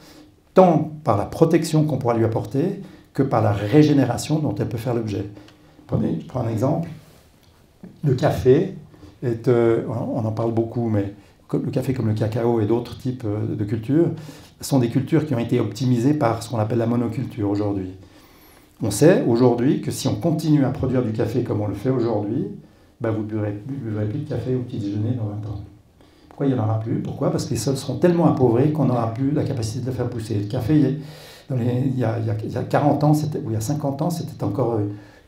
tant par la protection qu'on pourra lui apporter que par la régénération dont elle peut faire l'objet. Je prends un exemple. Le café on en parle beaucoup, mais le café comme le cacao et d'autres types de cultures sont des cultures qui ont été optimisées par ce qu'on appelle la monoculture aujourd'hui. On sait aujourd'hui que si on continue à produire du café comme on le fait aujourd'hui, vous ne buvez plus de café au petit déjeuner dans 20 ans. Pourquoi il n'y en aura plus? Pourquoi? Parce que les sols seront tellement appauvris qu'on n'aura plus la capacité de le faire pousser. Le café, il y a 40 ans, ou il y a 50 ans, c'était encore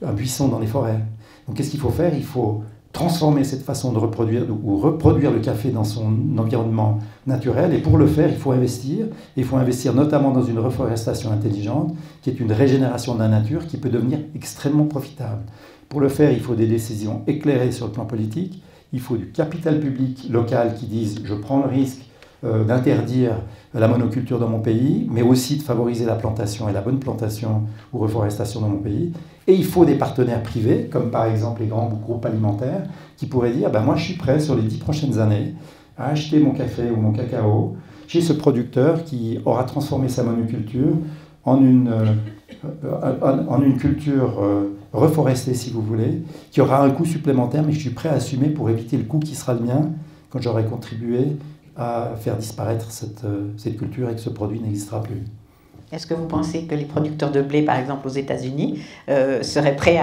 un buisson dans les forêts. Donc qu'est-ce qu'il faut faire? Il faut transformer cette façon de reproduire ou reproduire le café dans son environnement naturel. Et pour le faire, il faut investir. Et il faut investir notamment dans une reforestation intelligente, qui est une régénération de la nature qui peut devenir extrêmement profitable. Pour le faire, il faut des décisions éclairées sur le plan politique. Il faut du capital public local qui dise « je prends le risque d'interdire la monoculture dans mon pays, mais aussi de favoriser la plantation et la bonne plantation ou reforestation dans mon pays. » Et il faut des partenaires privés, comme par exemple les grands groupes alimentaires, qui pourraient dire moi je suis prêt sur les 10 prochaines années à acheter mon café ou mon cacao chez ce producteur qui aura transformé sa monoculture en une culture reforestée, si vous voulez, qui aura un coût supplémentaire, mais je suis prêt à assumer pour éviter le coût qui sera le mien quand j'aurai contribué à faire disparaître cette culture et que ce produit n'existera plus. Est-ce que vous pensez que les producteurs de blé, par exemple aux États-Unis, seraient prêts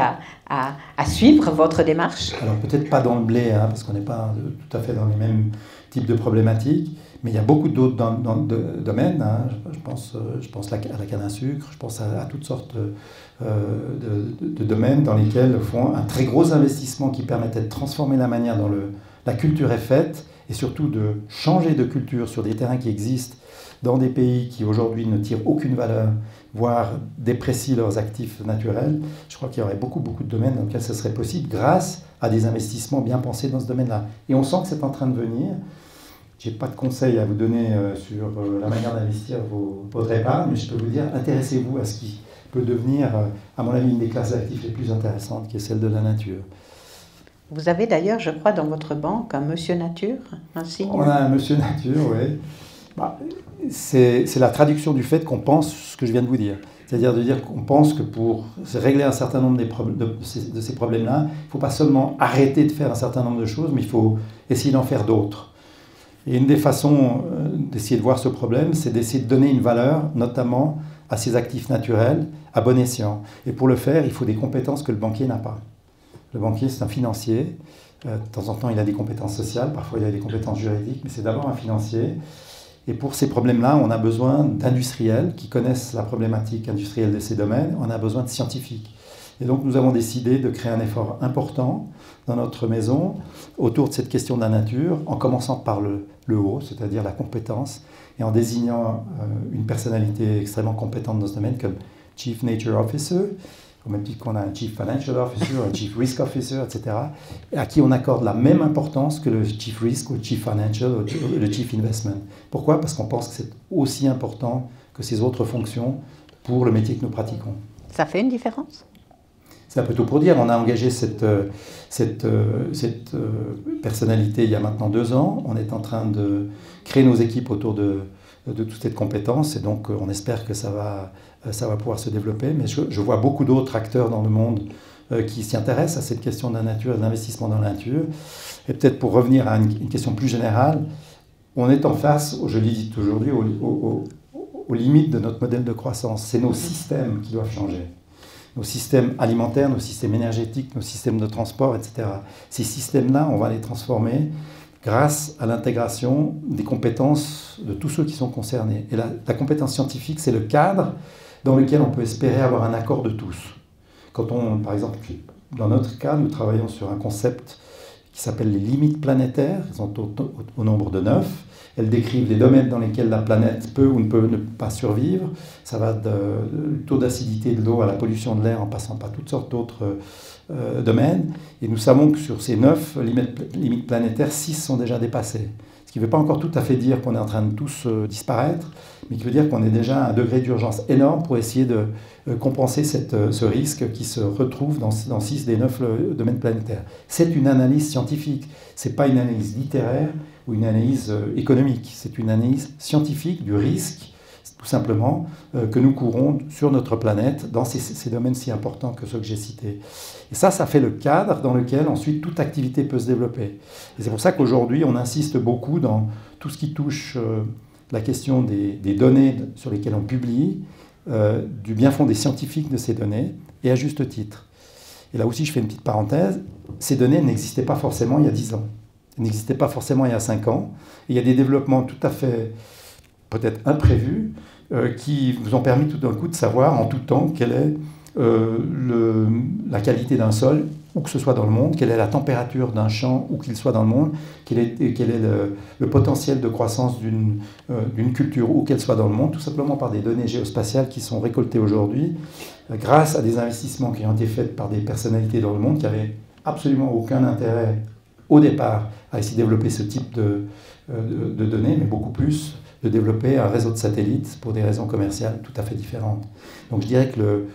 à suivre votre démarche? Alors peut-être pas dans le blé, hein, parce qu'on n'est pas tout à fait dans les mêmes types de problématiques, mais il y a beaucoup d'autres domaines. Hein. Je pense à la canne à sucre, je pense à toutes sortes de domaines dans lesquels font un très gros investissement qui permettait de transformer la manière dont la culture est faite et surtout de changer de culture sur des terrains qui existent dans des pays qui aujourd'hui ne tirent aucune valeur, voire déprécient leurs actifs naturels. Je crois qu'il y aurait beaucoup de domaines dans lesquels ce serait possible grâce à des investissements bien pensés dans ce domaine-là. Et on sent que c'est en train de venir. Je n'ai pas de conseils à vous donner sur la manière d'investir votre épargne, mais je peux vous dire, intéressez-vous à ce qui peut devenir, à mon avis, une des classes d'actifs les plus intéressantes, qui est celle de la nature. Vous avez d'ailleurs, je crois, dans votre banque un Monsieur Nature, un signe. On a un Monsieur Nature, oui. C'est la traduction du fait qu'on pense ce que je viens de vous dire. C'est-à-dire de dire qu'on pense que pour régler un certain nombre de ces problèmes-là, il ne faut pas seulement arrêter de faire un certain nombre de choses, mais il faut essayer d'en faire d'autres. Et une des façons d'essayer de voir ce problème, c'est d'essayer de donner une valeur, notamment à ces actifs naturels, à bon escient. Et pour le faire, il faut des compétences que le banquier n'a pas. Le banquier, c'est un financier. De temps en temps, il a des compétences sociales, parfois il a des compétences juridiques, mais c'est d'abord un financier. Et pour ces problèmes-là, on a besoin d'industriels qui connaissent la problématique industrielle de ces domaines. On a besoin de scientifiques. Et donc, nous avons décidé de créer un effort important dans notre maison autour de cette question de la nature, en commençant par le haut, c'est-à-dire la compétence, et en désignant une personnalité extrêmement compétente dans ce domaine comme Chief Nature Officer, au même titre qu'on a un Chief Financial Officer, un Chief Risk Officer, etc., à qui on accorde la même importance que le Chief Risk, ou le Chief Financial, ou le Chief Investment. Pourquoi? Parce qu'on pense que c'est aussi important que ces autres fonctions pour le métier que nous pratiquons. Ça fait une différence? C'est un peu tout pour dire. On a engagé cette personnalité il y a maintenant 2 ans. On est en train de créer nos équipes autour de toute cette compétence, et donc on espère que ça va pouvoir se développer. Mais je vois beaucoup d'autres acteurs dans le monde qui s'y intéressent à cette question de la nature et de l'investissement dans la nature. Et peut-être pour revenir à une question plus générale, on est en face, je l'ai dit aujourd'hui, aux limites de notre modèle de croissance. C'est nos systèmes qui doivent changer. Nos systèmes alimentaires, nos systèmes énergétiques, nos systèmes de transport, etc. Ces systèmes-là, on va les transformer grâce à l'intégration des compétences de tous ceux qui sont concernés. Et la compétence scientifique, c'est le cadre dans lequel on peut espérer avoir un accord de tous. Par exemple, dans notre cas, nous travaillons sur un concept qui s'appelle les limites planétaires. Elles sont au nombre de 9. Elles décrivent les domaines dans lesquels la planète peut ou ne peut ne pas survivre. Ça va du taux d'acidité de l'eau à la pollution de l'air, en passant par toutes sortes d'autres domaines. Et nous savons que sur ces 9 limites planétaires, 6 sont déjà dépassées. Ce qui ne veut pas encore tout à fait dire qu'on est en train de tous disparaître, mais qui veut dire qu'on est déjà à un degré d'urgence énorme pour essayer de compenser ce risque qui se retrouve dans 6 des 9 domaines planétaires. C'est une analyse scientifique, ce n'est pas une analyse littéraire ou une analyse économique, c'est une analyse scientifique du risque, tout simplement, que nous courons sur notre planète dans ces domaines si importants que ceux que j'ai cités. Et ça fait le cadre dans lequel ensuite toute activité peut se développer. Et c'est pour ça qu'aujourd'hui, on insiste beaucoup dans tout ce qui touche la question des données sur lesquelles on publie, du bien fondé scientifique de ces données, et à juste titre. Et là aussi, je fais une petite parenthèse, ces données n'existaient pas forcément il y a 10 ans. Elles n'existaient pas forcément il y a 5 ans. Et il y a des développements tout à fait, peut-être imprévus, qui vous ont permis tout d'un coup de savoir en tout temps quelle est la qualité d'un sol, où que ce soit dans le monde, quelle est la température d'un champ, où qu'il soit dans le monde, quel est le potentiel de croissance d'une culture, où qu'elle soit dans le monde, tout simplement par des données géospatiales qui sont récoltées aujourd'hui, grâce à des investissements qui ont été faits par des personnalités dans le monde qui n'avaient absolument aucun intérêt au départ à essayer de développer ce type de données, mais beaucoup plus de développer un réseau de satellites pour des raisons commerciales tout à fait différentes. Donc je dirais que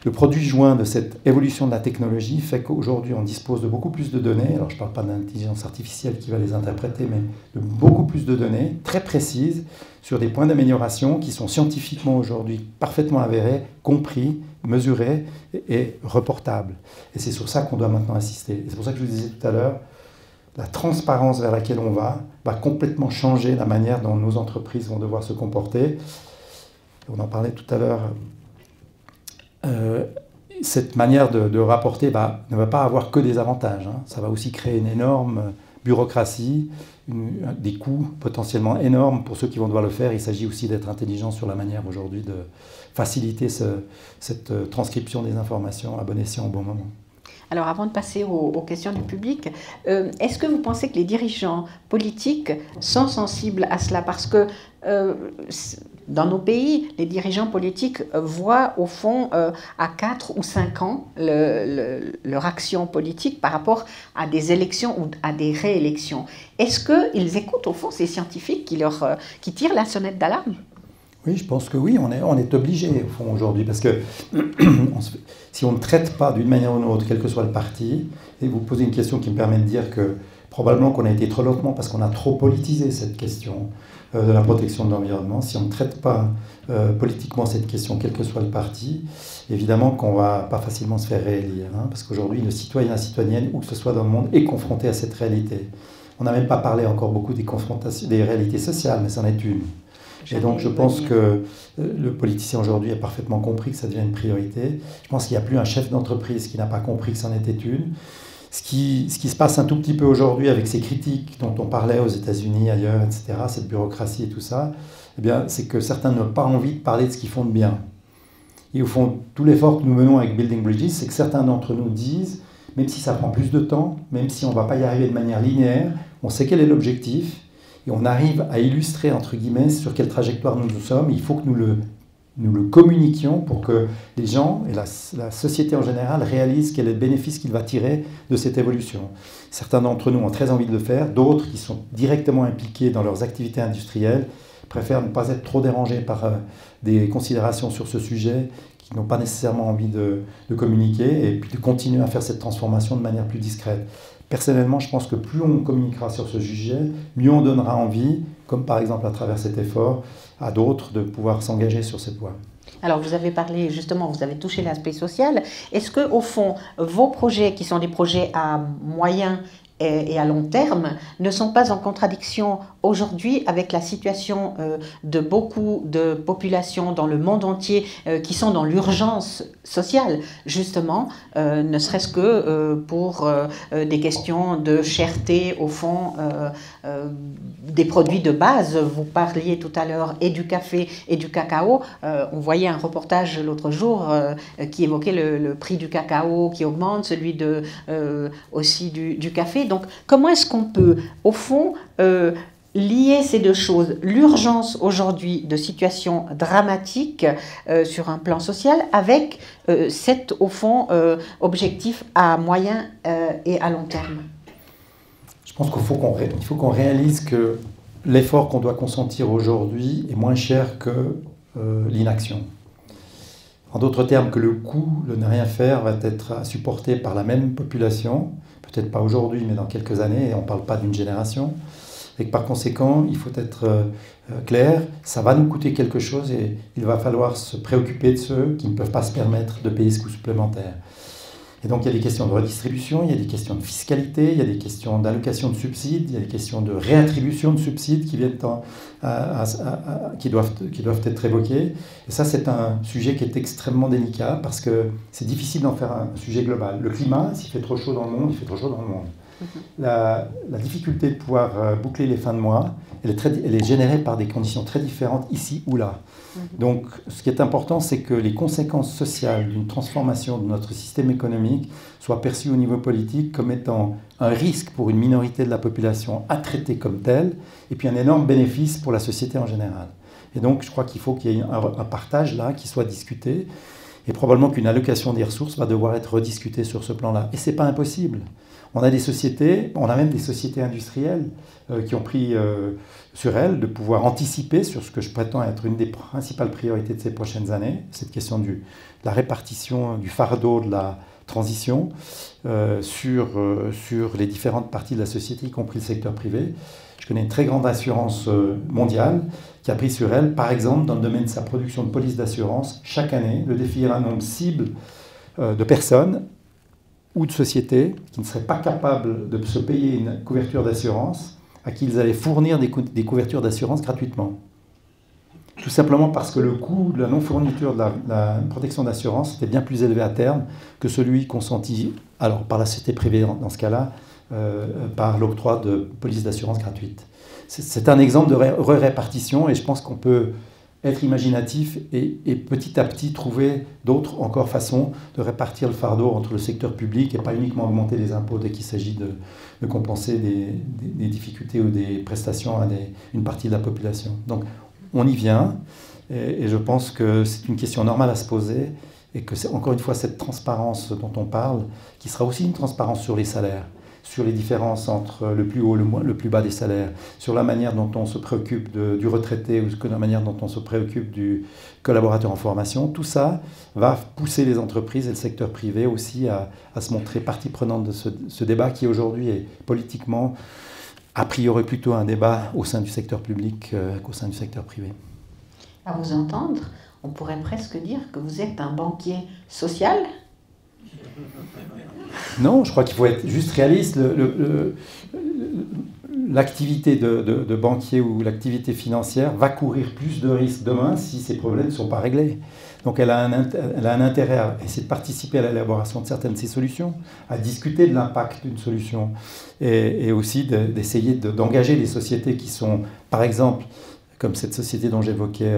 le produit joint de cette évolution de la technologie fait qu'aujourd'hui on dispose de beaucoup plus de données, alors je ne parle pas d'intelligence artificielle qui va les interpréter, mais de beaucoup plus de données très précises sur des points d'amélioration qui sont scientifiquement aujourd'hui parfaitement avérés, compris, mesurés et reportables. Et c'est sur ça qu'on doit maintenant insister. Et c'est pour ça que je vous disais tout à l'heure, la transparence vers laquelle on va complètement changer la manière dont nos entreprises vont devoir se comporter. on en parlait tout à l'heure, cette manière de rapporter ne va pas avoir que des avantages. Hein. Ça va aussi créer une énorme bureaucratie, des coûts potentiellement énormes pour ceux qui vont devoir le faire. Il s'agit aussi d'être intelligent sur la manière aujourd'hui de faciliter cette transcription des informations à bon escient au bon moment. Alors, avant de passer aux questions du public, est-ce que vous pensez que les dirigeants politiques sont sensibles à cela? Parce que dans nos pays, les dirigeants politiques voient au fond à 4 ou 5 ans leur action politique par rapport à des élections ou à des réélections. Est-ce qu'ils écoutent au fond ces scientifiques qui tirent la sonnette d'alarme? Oui, je pense que oui, on est obligé au fond aujourd'hui, parce que si on ne traite pas d'une manière ou d'une autre, quel que soit le parti, et vous posez une question qui me permet de dire que probablement qu'on a été trop lentement parce qu'on a trop politisé cette question de la protection de l'environnement. Si on ne traite pas politiquement cette question, quel que soit le parti, évidemment qu'on ne va pas facilement se faire réélire, hein, parce qu'aujourd'hui, le citoyen, la citoyenne, où que ce soit dans le monde, est confronté à cette réalité. On n'a même pas parlé encore beaucoup des réalités sociales, mais c'en est une. Et donc je pense que le politicien aujourd'hui a parfaitement compris que ça devient une priorité. Je pense qu'il n'y a plus un chef d'entreprise qui n'a pas compris que c'en était une. Ce qui se passe un tout petit peu aujourd'hui avec ces critiques dont on parlait aux États-Unis, ailleurs, etc., cette bureaucratie et tout ça, eh bien, c'est que certains n'ont pas envie de parler de ce qu'ils font de bien. Et au fond, tout l'effort que nous menons avec Building Bridges, c'est que certains d'entre nous disent, même si ça prend plus de temps, même si on ne va pas y arriver de manière linéaire, on sait quel est l'objectif, et on arrive à illustrer, entre guillemets, sur quelle trajectoire nous sommes. Il faut que nous le communiquions pour que les gens et la société en général réalisent quel est le bénéfice qu'il va tirer de cette évolution. Certains d'entre nous ont très envie de le faire, d'autres qui sont directement impliqués dans leurs activités industrielles préfèrent ne pas être trop dérangés par des considérations sur ce sujet, qui n'ont pas nécessairement envie de communiquer, et puis de continuer à faire cette transformation de manière plus discrète. Personnellement, je pense que plus on communiquera sur ce sujet, mieux on donnera envie, comme par exemple à travers cet effort, à d'autres de pouvoir s'engager sur cette voie. Alors, vous avez parlé, justement, vous avez touché l'aspect social. Est-ce que, au fond, vos projets, qui sont des projets à moyen et à long terme, ne sont pas en contradiction aujourd'hui avec la situation de beaucoup de populations dans le monde entier qui sont dans l'urgence sociale, justement, ne serait-ce que pour des questions de cherté, au fond, des produits de base. Vous parliez tout à l'heure et du café et du cacao. On voyait un reportage l'autre jour qui évoquait le prix du cacao qui augmente, celui aussi du café. Donc, comment est-ce qu'on peut, au fond, lier ces deux choses, l'urgence aujourd'hui de situations dramatiques sur un plan social, avec cet, au fond, objectif à moyen et à long terme? Je pense qu'il faut qu'on réalise que l'effort qu'on doit consentir aujourd'hui est moins cher que l'inaction. En d'autres termes, que le coût de ne rien faire va être supporté par la même population, peut-être pas aujourd'hui, mais dans quelques années, et on ne parle pas d'une génération, et que par conséquent, il faut être clair, ça va nous coûter quelque chose et il va falloir se préoccuper de ceux qui ne peuvent pas se permettre de payer ce coût supplémentaire. Et donc il y a des questions de redistribution, il y a des questions de fiscalité, il y a des questions d'allocation de subsides, il y a des questions de réattribution de subsides qui viennent qui doivent être évoquées. Et ça, c'est un sujet qui est extrêmement délicat parce que c'est difficile d'en faire un sujet global. Le climat, s'il fait trop chaud dans le monde, il fait trop chaud dans le monde. La difficulté de pouvoir boucler les fins de mois, elle est générée par des conditions très différentes ici ou là. Donc, ce qui est important, c'est que les conséquences sociales d'une transformation de notre système économique soient perçues au niveau politique comme étant un risque pour une minorité de la population à traiter comme tel, et puis un énorme bénéfice pour la société en général. Et donc, je crois qu'il faut qu'il y ait un partage là qui soit discuté, et probablement qu'une allocation des ressources va devoir être rediscutée sur ce plan-là. Et ce n'est pas impossible. On a même des sociétés industrielles qui ont pris sur elles de pouvoir anticiper sur ce que je prétends être une des principales priorités de ces prochaines années, cette question de la répartition du fardeau de la transition sur les différentes parties de la société, y compris le secteur privé. Je connais une très grande assurance mondiale qui a pris sur elle, par exemple, dans le domaine de sa production de polices d'assurance, chaque année, de définir un nombre cible de personnes ou de sociétés qui ne seraient pas capables de se payer une couverture d'assurance, à qui ils allaient fournir des couvertures d'assurance gratuitement. tout simplement parce que le coût de la non-fourniture de la protection d'assurance était bien plus élevé à terme que celui consenti, alors par la société privée dans ce cas-là, par l'octroi de polices d'assurance gratuites. C'est un exemple de répartition et je pense qu'on peut être imaginatif et petit à petit trouver d'autres encore façons de répartir le fardeau entre le secteur public et pas uniquement augmenter les impôts dès qu'il s'agit de compenser des difficultés ou des prestations à une partie de la population. Donc on y vient et je pense que c'est une question normale à se poser et que c'est encore une fois cette transparence dont on parle qui sera aussi une transparence sur les salaires, sur les différences entre le plus haut et le plus bas des salaires, sur la manière dont on se préoccupe du retraité ou la manière dont on se préoccupe du collaborateur en formation. Tout ça va pousser les entreprises et le secteur privé aussi à se montrer partie prenante de ce débat qui aujourd'hui est politiquement, a priori plutôt un débat au sein du secteur public qu'au sein du secteur privé. À vous entendre, on pourrait presque dire que vous êtes un banquier social. Non, je crois qu'il faut être juste réaliste. L'activité de banquier ou l'activité financière va courir plus de risques demain si ces problèmes ne sont pas réglés. Donc elle a un intérêt à essayer de participer à l'élaboration de certaines de ces solutions, à discuter de l'impact d'une solution et aussi d'essayer d'engager les sociétés qui sont, par exemple, comme cette société dont j'évoquais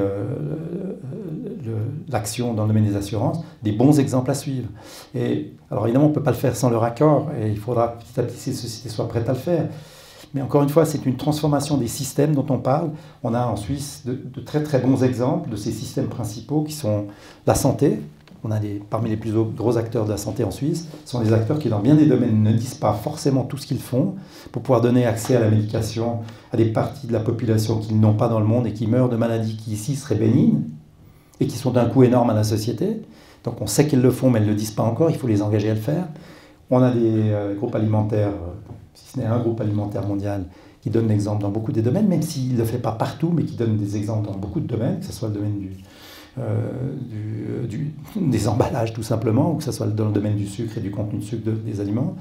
l'action dans le domaine des assurances, des bons exemples à suivre. Et alors évidemment, on ne peut pas le faire sans leur accord, et il faudra petit à petit que ces sociétés soient prêtes à le faire. Mais encore une fois, c'est une transformation des systèmes dont on parle. On a en Suisse de très très bons exemples de ces systèmes principaux qui sont la santé. On a parmi les plus gros acteurs de la santé en Suisse, ce sont des acteurs qui, dans bien des domaines, ne disent pas forcément tout ce qu'ils font pour pouvoir donner accès à la médication à des parties de la population qu'ils n'ont pas dans le monde et qui meurent de maladies qui ici seraient bénignes et qui sont d'un coût énorme à la société. Donc on sait qu'ils le font, mais ils ne le disent pas encore, il faut les engager à le faire. On a des groupes alimentaires, si ce n'est un groupe alimentaire mondial, qui donne l'exemple dans beaucoup des domaines, même s'il ne le fait pas partout, mais qui donne des exemples dans beaucoup de domaines, que ce soit le domaine des emballages tout simplement, ou que ce soit dans le domaine du sucre et du contenu de sucre des aliments.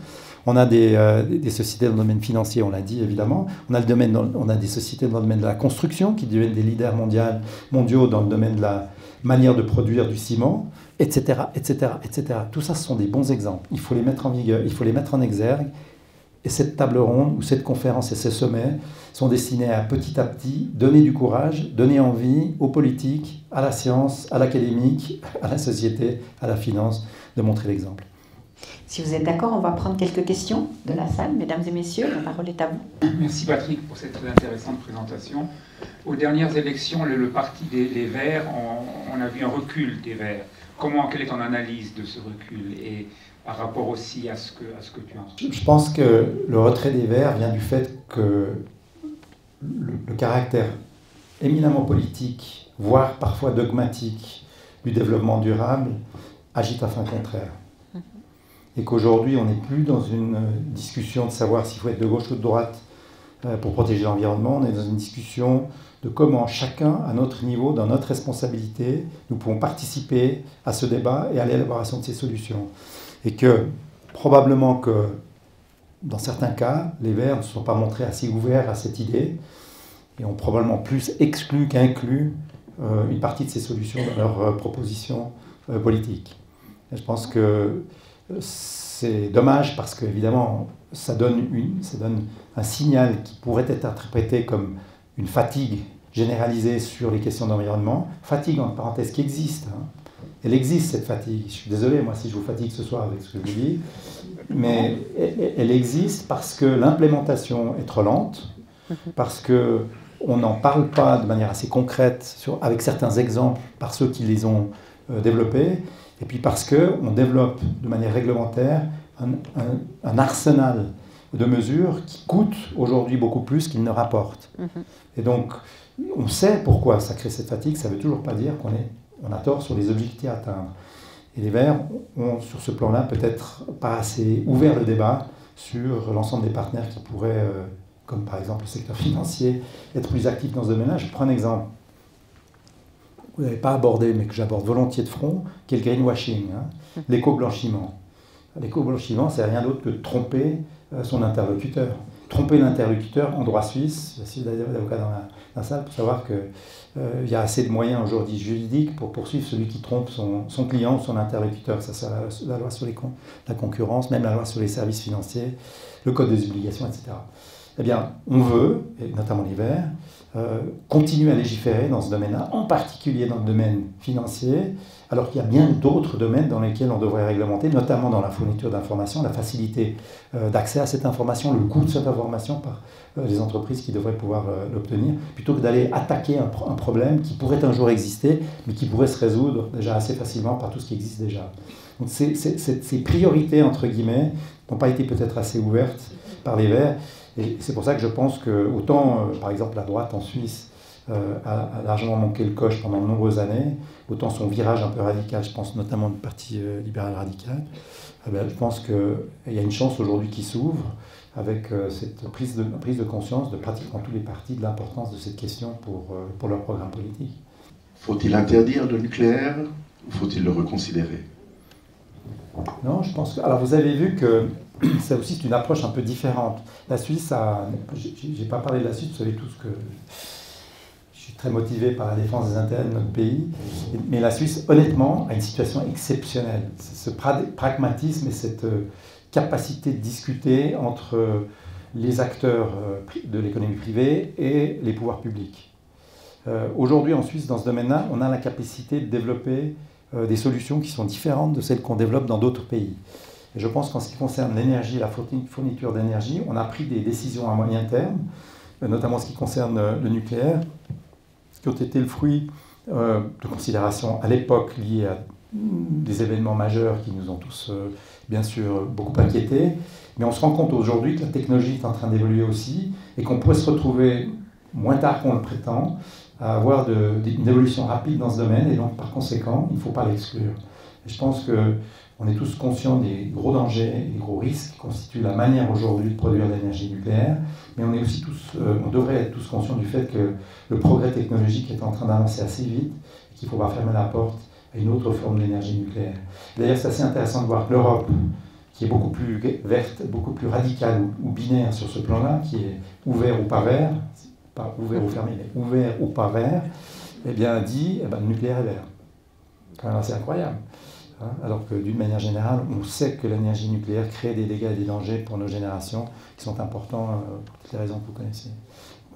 On a des sociétés dans le domaine financier, on l'a dit évidemment. On a des sociétés dans le domaine de la construction qui deviennent des leaders mondiaux dans le domaine de la manière de produire du ciment, etc., etc., etc. Tout ça, ce sont des bons exemples. Il faut les mettre en vigueur, il faut les mettre en exergue. Et cette table ronde, ou cette conférence et ces sommets sont destinés à petit donner du courage, donner envie aux politiques, à la science, à l'académique, à la société, à la finance, de montrer l'exemple. Si vous êtes d'accord, on va prendre quelques questions de la salle. Mesdames et messieurs, la parole est à vous. Merci Patrick pour cette très intéressante présentation. Aux dernières élections, le parti des Verts, on a vu un recul des Verts. Quelle est ton analyse de ce recul et par rapport aussi à ce que tu as? Je pense que le retrait des Verts vient du fait que le caractère éminemment politique, voire parfois dogmatique, du développement durable agite à fin contraire. Et qu'aujourd'hui, on n'est plus dans une discussion de savoir s'il faut être de gauche ou de droite pour protéger l'environnement, on est dans une discussion de comment chacun, à notre niveau, dans notre responsabilité, nous pouvons participer à ce débat et à l'élaboration de ces solutions. Et que probablement que, dans certains cas, les Verts ne se sont pas montrés assez ouverts à cette idée et ont probablement plus exclu qu'inclus une partie de ces solutions dans leurs propositions politiques. Et je pense que c'est dommage parce qu'évidemment, ça donne un signal qui pourrait être interprété comme une fatigue généralisée sur les questions d'environnement. Fatigue, entre parenthèses, qui existe. Elle existe, cette fatigue. Je suis désolé, moi, si je vous fatigue ce soir avec ce que je vous dis. Mais elle existe parce que l'implémentation est trop lente, parce qu'on n'en parle pas de manière assez concrète avec certains exemples par ceux qui les ont développés, et puis parce qu'on développe de manière réglementaire un arsenal de mesures qui coûtent aujourd'hui beaucoup plus qu'ils ne rapportent. Et donc, on sait pourquoi ça crée cette fatigue, ça ne veut toujours pas dire qu'on a tort sur les objectifs à atteindre. Et les Verts ont, sur ce plan-là, peut-être pas assez ouvert le débat sur l'ensemble des partenaires qui pourraient, comme par exemple le secteur financier, être plus actifs dans ce domaine-là. Je prends un exemple que vous n'avez pas abordé, mais que j'aborde volontiers de front, qui est le greenwashing, l'éco-blanchiment. L'éco-blanchiment, c'est rien d'autre que de tromper son interlocuteur. tromper l'interlocuteur en droit suisse. Il y a aussi d'avocats dans la salle pour savoir qu'il y a assez de moyens aujourd'hui juridiques pour poursuivre celui qui trompe son client ou son interlocuteur, que ce soit la loi sur la concurrence, même la loi sur les services financiers, le code des obligations, etc. Eh bien, on veut, et notamment les Verts, continuer à légiférer dans ce domaine-là, en particulier dans le domaine financier, alors qu'il y a bien d'autres domaines dans lesquels on devrait réglementer, notamment dans la fourniture d'informations, la facilité d'accès à cette information, le coût de cette information par les entreprises qui devraient pouvoir l'obtenir, plutôt que d'aller attaquer un problème qui pourrait un jour exister, mais qui pourrait se résoudre déjà assez facilement par tout ce qui existe déjà. Donc ces priorités, entre guillemets, n'ont pas été peut-être assez ouvertes par les Verts, et c'est pour ça que je pense que, autant, par exemple, la droite en Suisse a largement manqué le coche pendant de nombreuses années, autant son virage un peu radical, je pense notamment du Parti libéral radical, je pense qu'il y a une chance aujourd'hui qui s'ouvre avec cette prise de conscience de pratiquement tous les partis de l'importance de cette question pour leur programme politique. Faut-il interdire le nucléaire ou faut-il le reconsidérer? Non, je pense que... Alors vous avez vu que c'est aussi une approche un peu différente. La Suisse a... J'ai pas parlé de la Suisse, vous savez tous que je suis très motivé par la défense des intérêts de notre pays, mais la Suisse, honnêtement, a une situation exceptionnelle. Ce pragmatisme et cette capacité de discuter entre les acteurs de l'économie privée et les pouvoirs publics. Aujourd'hui, en Suisse, dans ce domaine-là, on a la capacité de développer des solutions qui sont différentes de celles qu'on développe dans d'autres pays. Et je pense qu'en ce qui concerne l'énergie, la fourniture d'énergie, on a pris des décisions à moyen terme, notamment en ce qui concerne le nucléaire, qui ont été le fruit de considérations à l'époque liées à des événements majeurs qui nous ont tous, bien sûr, beaucoup inquiétés. Mais on se rend compte aujourd'hui que la technologie est en train d'évoluer aussi et qu'on pourrait se retrouver, moins tard qu'on le prétend, à avoir une évolution rapide dans ce domaine, et donc par conséquent, il ne faut pas l'exclure. Et je pense qu'on est tous conscients des gros dangers et des gros risques qui constituent la manière aujourd'hui de produire de l'énergie nucléaire, mais on est aussi on devrait être tous conscients du fait que le progrès technologique est en train d'avancer assez vite et qu'il ne faut pas fermer la porte à une autre forme d'énergie nucléaire. D'ailleurs, c'est assez intéressant de voir que l'Europe, qui est beaucoup plus verte, beaucoup plus radicale ou binaire sur ce plan-là, qui est ouvert ou pas vert, pas ouvert ou fermé, mais ouvert ou pas vert, eh bien dit, le nucléaire est vert. Quand même assez incroyable. Hein, alors que d'une manière générale, on sait que l'énergie nucléaire crée des dégâts et des dangers pour nos générations qui sont importants pour toutes les raisons que vous connaissez.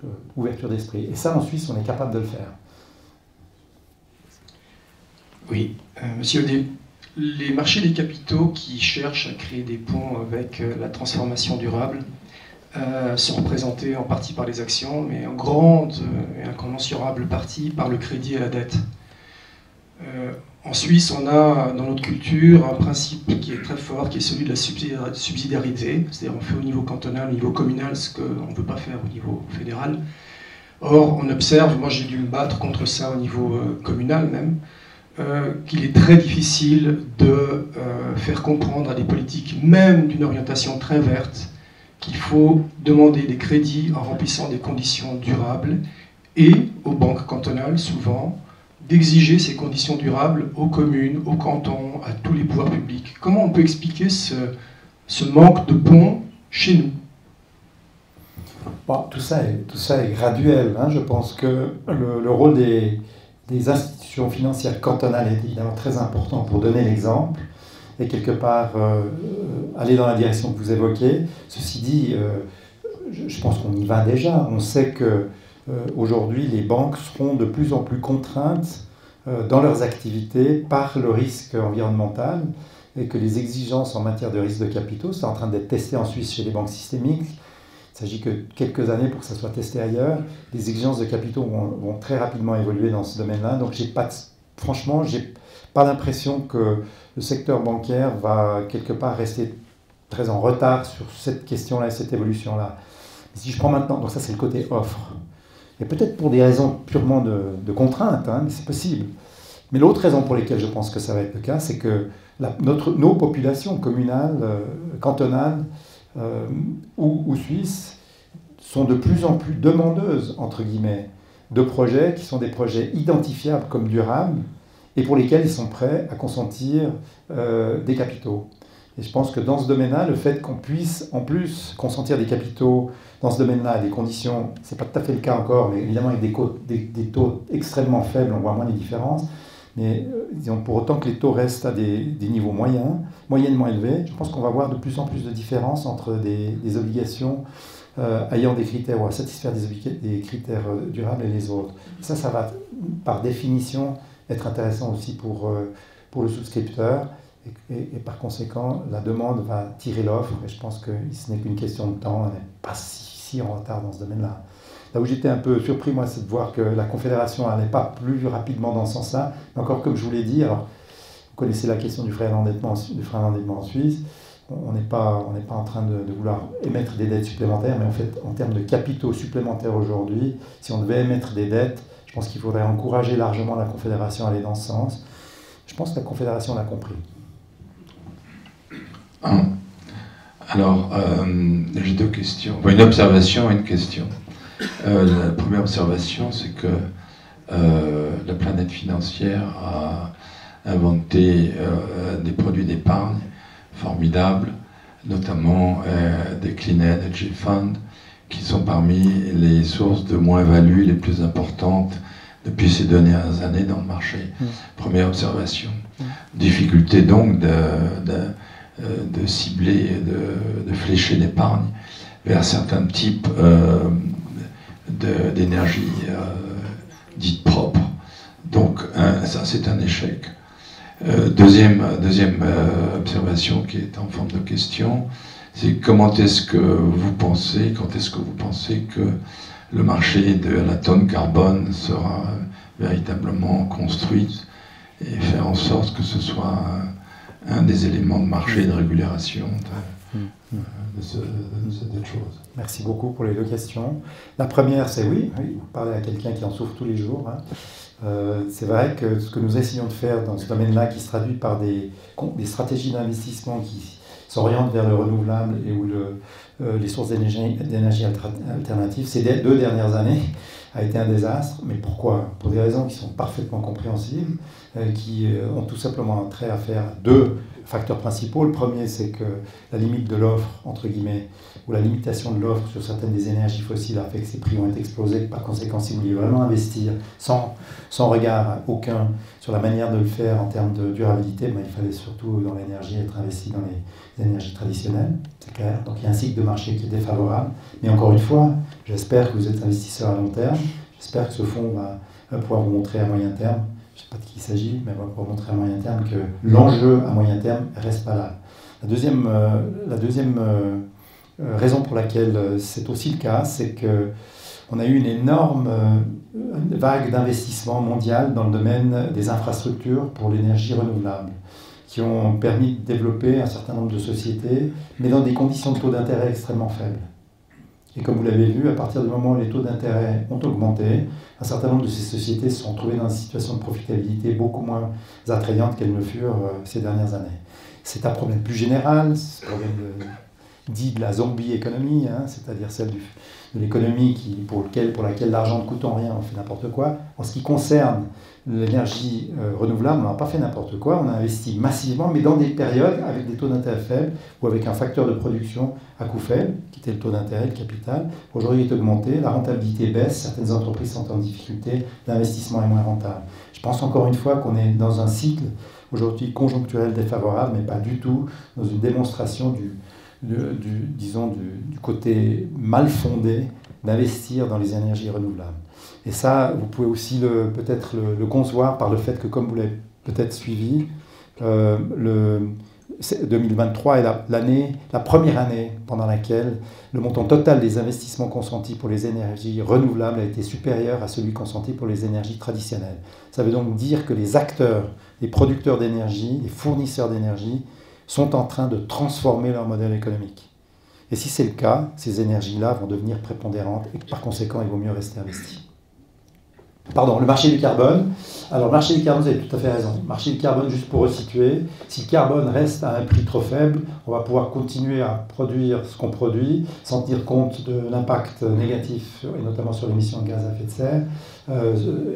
Donc, ouverture d'esprit. Et ça, en Suisse, on est capable de le faire. Oui, Monsieur Audet, les marchés des capitaux qui cherchent à créer des ponts avec la transformation durable sont représentés en partie par les actions, mais en grande et incommensurable partie par le crédit et la dette. En Suisse, on a dans notre culture un principe qui est très fort, qui est celui de la subsidiarité, c'est-à-dire on fait au niveau cantonal, au niveau communal, ce qu'on ne peut pas faire au niveau fédéral. Or, on observe, moi j'ai dû me battre contre ça au niveau communal même, qu'il est très difficile de faire comprendre à des politiques, même d'une orientation très verte, qu'il faut demander des crédits en remplissant des conditions durables et aux banques cantonales, souvent, d'exiger ces conditions durables aux communes, aux cantons, à tous les pouvoirs publics. Comment on peut expliquer ce manque de ponts chez nous? Bon, tout ça est graduel. Hein. Je pense que le rôle des institutions financières cantonales est évidemment très important pour donner l'exemple et quelque part aller dans la direction que vous évoquez. Ceci dit, je pense qu'on y va déjà. On sait que aujourd'hui, les banques seront de plus en plus contraintes dans leurs activités par le risque environnemental et que les exigences en matière de risque de capitaux, c'est en train d'être testé en Suisse chez les banques systémiques. Il s'agit que quelques années pour que ça soit testé ailleurs. Les exigences de capitaux vont très rapidement évoluer dans ce domaine-là. Donc, franchement, je n'ai pas l'impression que le secteur bancaire va quelque part rester très en retard sur cette question-là et cette évolution-là. Si je prends maintenant, donc ça c'est le côté offre. Et peut-être pour des raisons purement de contrainte, hein, mais c'est possible. Mais l'autre raison pour laquelle je pense que ça va être le cas, c'est que nos populations communales, cantonales ou suisses sont de plus en plus demandeuses, entre guillemets, de projets qui sont des projets identifiables comme durables et pour lesquels ils sont prêts à consentir des capitaux. Et je pense que dans ce domaine-là, le fait qu'on puisse en plus consentir des capitaux dans ce domaine-là à des conditions, c'est pas tout à fait le cas encore, mais évidemment avec des taux extrêmement faibles, on voit moins les différences. Mais disons, pour autant que les taux restent à des niveaux moyennement élevés, je pense qu'on va voir de plus en plus de différences entre des obligations ayant des critères ou à satisfaire des critères durables et les autres. Ça va par définition être intéressant aussi pour le souscripteur. Et par conséquent, la demande va tirer l'offre. Et je pense que ce n'est qu'une question de temps. On n'est pas si en retard dans ce domaine-là. Là où j'étais un peu surpris, moi, c'est de voir que la Confédération n'allait pas plus rapidement dans ce sens-là. Mais encore, comme je vous l'ai dit, alors, vous connaissez la question du frais d'endettement en Suisse. On n'est pas en train de vouloir émettre des dettes supplémentaires, mais en fait, en termes de capitaux supplémentaires aujourd'hui, si on devait émettre des dettes, je pense qu'il faudrait encourager largement la Confédération à aller dans ce sens. Je pense que la Confédération l'a compris. Alors, j'ai deux questions. Enfin, une observation et une question. La première observation, c'est que la planète financière a inventé des produits d'épargne formidables, notamment des Clean Energy Funds, qui sont parmi les sources de moins-value les plus importantes depuis ces dernières années dans le marché. Première observation. Difficulté donc de cibler, de flécher l'épargne vers certains types d'énergie dite propre. Donc ça c'est un échec. Deuxième observation qui est en forme de question, c'est quand est-ce que vous pensez que le marché de la tonne carbone sera véritablement construit et faire en sorte que ce soit un des éléments de marché et de régulation de cette chose. Merci beaucoup pour les deux questions. La première, c'est oui, vous parlez à quelqu'un qui en souffre tous les jours. C'est vrai que ce que nous essayons de faire dans ce domaine-là, qui se traduit par des stratégies d'investissement qui s'orientent vers le renouvelable et où les sources d'énergie alternatives, ces 2 dernières années, a été un désastre. Mais pourquoi? Pour des raisons qui sont parfaitement compréhensibles, qui ont tout simplement trait à faire 2 facteurs principaux. Le premier, c'est que la limite de l'offre, entre guillemets, ou la limitation de l'offre sur certaines des énergies fossiles a fait que ces prix ont été explosés. Par conséquent, si vous vouliez vraiment investir sans regard aucun sur la manière de le faire en termes de durabilité, il fallait surtout dans l'énergie être investi dans les énergies traditionnelles, c'est clair. Donc il y a un cycle de marché qui est défavorable. Mais encore une fois, j'espère que vous êtes investisseur à long terme. J'espère que ce fonds va pouvoir vous montrer à moyen terme, je ne sais pas de qui il s'agit, mais va pouvoir montrer à moyen terme que l'enjeu à moyen terme reste pas là. La deuxième raison pour laquelle c'est aussi le cas, c'est qu'on a eu une énorme vague d'investissement mondial dans le domaine des infrastructures pour l'énergie renouvelable, qui ont permis de développer un certain nombre de sociétés, mais dans des conditions de taux d'intérêt extrêmement faibles. Et comme vous l'avez vu, à partir du moment où les taux d'intérêt ont augmenté, un certain nombre de ces sociétés se sont trouvées dans une situation de profitabilité beaucoup moins attrayante qu'elles ne furent ces dernières années. C'est un problème plus général, c'est un problème dit de la zombie économie, c'est-à-dire celle de l'économie pour laquelle l'argent ne coûte en rien, on fait n'importe quoi. En ce qui concerne l'énergie renouvelable, on n'a pas fait n'importe quoi, on a investi massivement, mais dans des périodes avec des taux d'intérêt faibles ou avec un facteur de production à coût faible, qui était le taux d'intérêt, le capital. Aujourd'hui, il est augmenté, la rentabilité baisse, certaines entreprises sont en difficulté, l'investissement est moins rentable. Je pense encore une fois qu'on est dans un cycle aujourd'hui conjoncturel défavorable, mais pas du tout dans une démonstration du côté mal fondé d'investir dans les énergies renouvelables. Et ça, vous pouvez aussi peut-être le concevoir par le fait que, comme vous l'avez peut-être suivi, 2023 est la première année pendant laquelle le montant total des investissements consentis pour les énergies renouvelables a été supérieur à celui consenti pour les énergies traditionnelles. Ça veut donc dire que les acteurs, les producteurs d'énergie, les fournisseurs d'énergie, sont en train de transformer leur modèle économique. Et si c'est le cas, ces énergies-là vont devenir prépondérantes et par conséquent, il vaut mieux rester investi. Pardon, le marché du carbone. Alors, le marché du carbone, vous avez tout à fait raison. Le marché du carbone, juste pour resituer, si le carbone reste à un prix trop faible, on va pouvoir continuer à produire ce qu'on produit sans tenir compte de l'impact négatif, et notamment sur l'émission de gaz à effet de serre,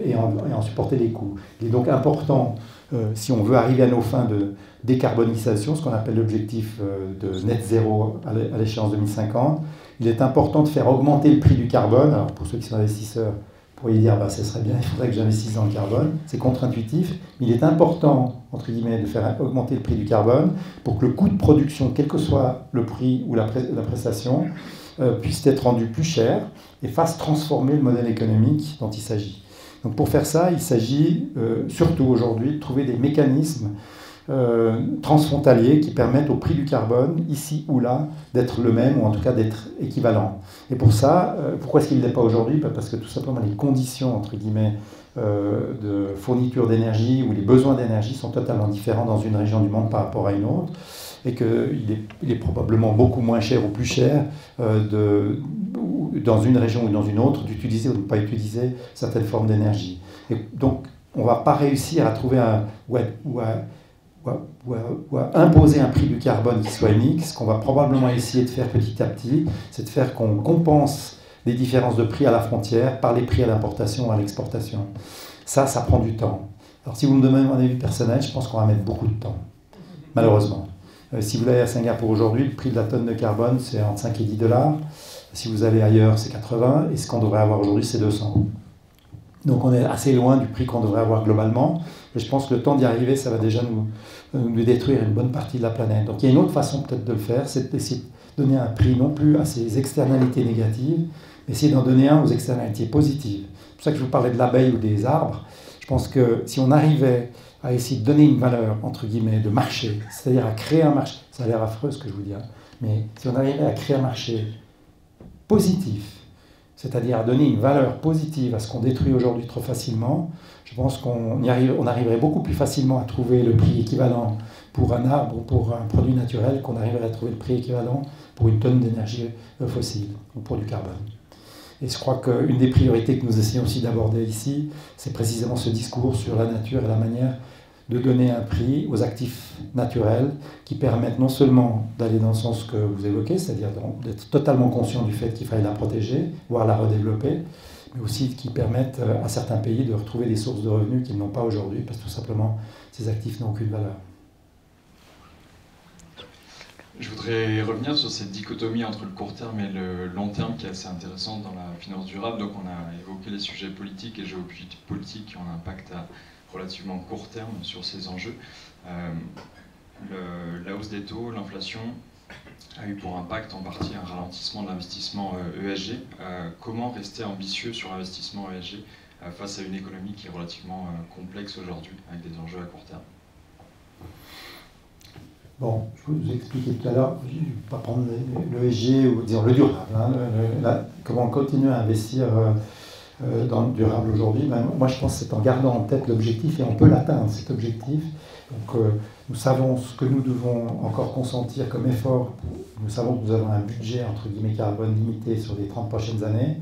et en supporter les coûts. Il est donc important, si on veut arriver à nos fins de décarbonisation, ce qu'on appelle l'objectif de net zéro à l'échéance 2050, il est important de faire augmenter le prix du carbone. Alors, pour ceux qui sont investisseurs, vous pourriez dire, ce serait bien, il faudrait que j'investisse dans le carbone. C'est contre-intuitif, mais il est important, entre guillemets, de faire augmenter le prix du carbone pour que le coût de production, quel que soit le prix ou la prestation, puisse être rendu plus cher et fasse transformer le modèle économique dont il s'agit. Donc pour faire ça, il s'agit surtout aujourd'hui de trouver des mécanismes transfrontaliers qui permettent au prix du carbone, ici ou là, d'être le même, ou en tout cas d'être équivalent. Et pour ça, pourquoi est-ce qu'il ne l'est pas aujourd'hui? Parce que tout simplement les conditions, entre guillemets, de fourniture d'énergie ou les besoins d'énergie sont totalement différents dans une région du monde par rapport à une autre, et qu'il est probablement beaucoup moins cher ou plus cher dans une région ou dans une autre d'utiliser ou de ne pas utiliser certaines formes d'énergie. Et donc, on ne va pas réussir à trouver ou à imposer un prix du carbone qui soit unique. Ce qu'on va probablement essayer de faire petit à petit, c'est de faire qu'on compense les différences de prix à la frontière par les prix à l'importation ou à l'exportation. Ça prend du temps. Alors si vous me demandez mon avis personnel, je pense qu'on va mettre beaucoup de temps, malheureusement. Si vous allez à Singapour aujourd'hui, le prix de la tonne de carbone, c'est entre 5 et 10 $. Si vous allez ailleurs, c'est 80, et ce qu'on devrait avoir aujourd'hui, c'est 200. Donc on est assez loin du prix qu'on devrait avoir globalement, et je pense que le temps d'y arriver, ça va déjà nous détruire une bonne partie de la planète. Donc il y a une autre façon peut-être de le faire, c'est d'essayer de donner un prix non plus à ces externalités négatives, mais essayer d'en donner un aux externalités positives. C'est pour ça que je vous parlais de l'abeille ou des arbres. Je pense que si on arrivait à essayer de donner une valeur, entre guillemets, de marché, c'est-à-dire à créer un marché, ça a l'air affreux ce que je vous dis, mais si on arrivait à créer un marché positif, c'est-à-dire à donner une valeur positive à ce qu'on détruit aujourd'hui trop facilement, je pense qu'on arriverait beaucoup plus facilement à trouver le prix équivalent pour un arbre ou pour un produit naturel qu'on arriverait à trouver le prix équivalent pour une tonne d'énergie fossile ou pour du carbone. Et je crois qu'une des priorités que nous essayons aussi d'aborder ici, c'est précisément ce discours sur la nature et la manière de donner un prix aux actifs naturels qui permettent non seulement d'aller dans le sens que vous évoquez, c'est-à-dire d'être totalement conscient du fait qu'il faille la protéger, voire la redévelopper, mais aussi qui permettent à certains pays de retrouver des sources de revenus qu'ils n'ont pas aujourd'hui, parce que tout simplement, ces actifs n'ont aucune valeur. Je voudrais revenir sur cette dichotomie entre le court terme et le long terme qui est assez intéressante dans la finance durable. Donc on a évoqué les sujets politiques et géopolitiques qui ont un impact à relativement court terme sur ces enjeux. La hausse des taux, l'inflation a eu pour impact en partie un ralentissement de l'investissement ESG. Comment rester ambitieux sur l'investissement ESG face à une économie qui est relativement complexe aujourd'hui avec des enjeux à court terme? Bon, je vous ai expliqué tout à l'heure, je ne vais pas prendre l'ESG ou disons le durable. Comment continuer à investir dans le durable aujourd'hui, moi je pense que c'est en gardant en tête l'objectif, et on peut l'atteindre cet objectif. Donc nous savons ce que nous devons encore consentir comme effort. Nous savons que nous avons un budget entre guillemets carbone limité sur les 30 prochaines années.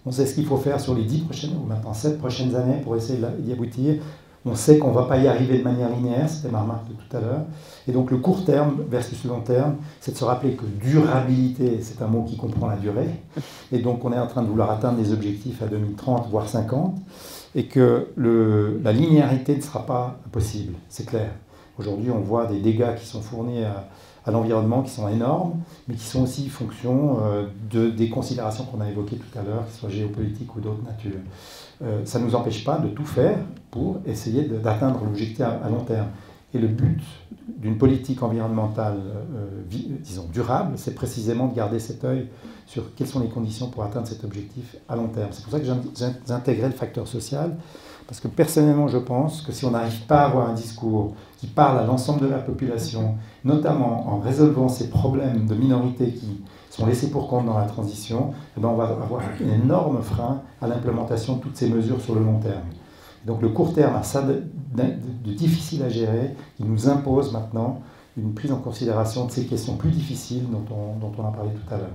On sait ce qu'il faut faire sur les 10 prochaines, ou maintenant 7 prochaines années pour essayer d'y aboutir. On sait qu'on ne va pas y arriver de manière linéaire, c'était ma remarque de tout à l'heure. Et donc le court terme versus le long terme, c'est de se rappeler que durabilité, c'est un mot qui comprend la durée. Et donc on est en train de vouloir atteindre des objectifs à 2030, voire 50, et que la linéarité ne sera pas possible, c'est clair. Aujourd'hui, on voit des dégâts qui sont fournis à l'environnement qui sont énormes, mais qui sont aussi fonction des considérations qu'on a évoquées tout à l'heure, que ce soit géopolitiques ou d'autres natures. Ça ne nous empêche pas de tout faire pour essayer d'atteindre l'objectif à long terme. Et le but d'une politique environnementale, disons, durable, c'est précisément de garder cet œil sur quelles sont les conditions pour atteindre cet objectif à long terme. C'est pour ça que j'intégrais le facteur social, parce que personnellement, je pense que si on n'arrive pas à avoir un discours qui parle à l'ensemble de la population, notamment en résolvant ces problèmes de minorités qui sont laissés pour compte dans la transition, eh bien on va avoir un énorme frein à l'implémentation de toutes ces mesures sur le long terme. Donc le court terme a ça de difficile à gérer, il nous impose maintenant une prise en considération de ces questions plus difficiles dont on a parlé tout à l'heure.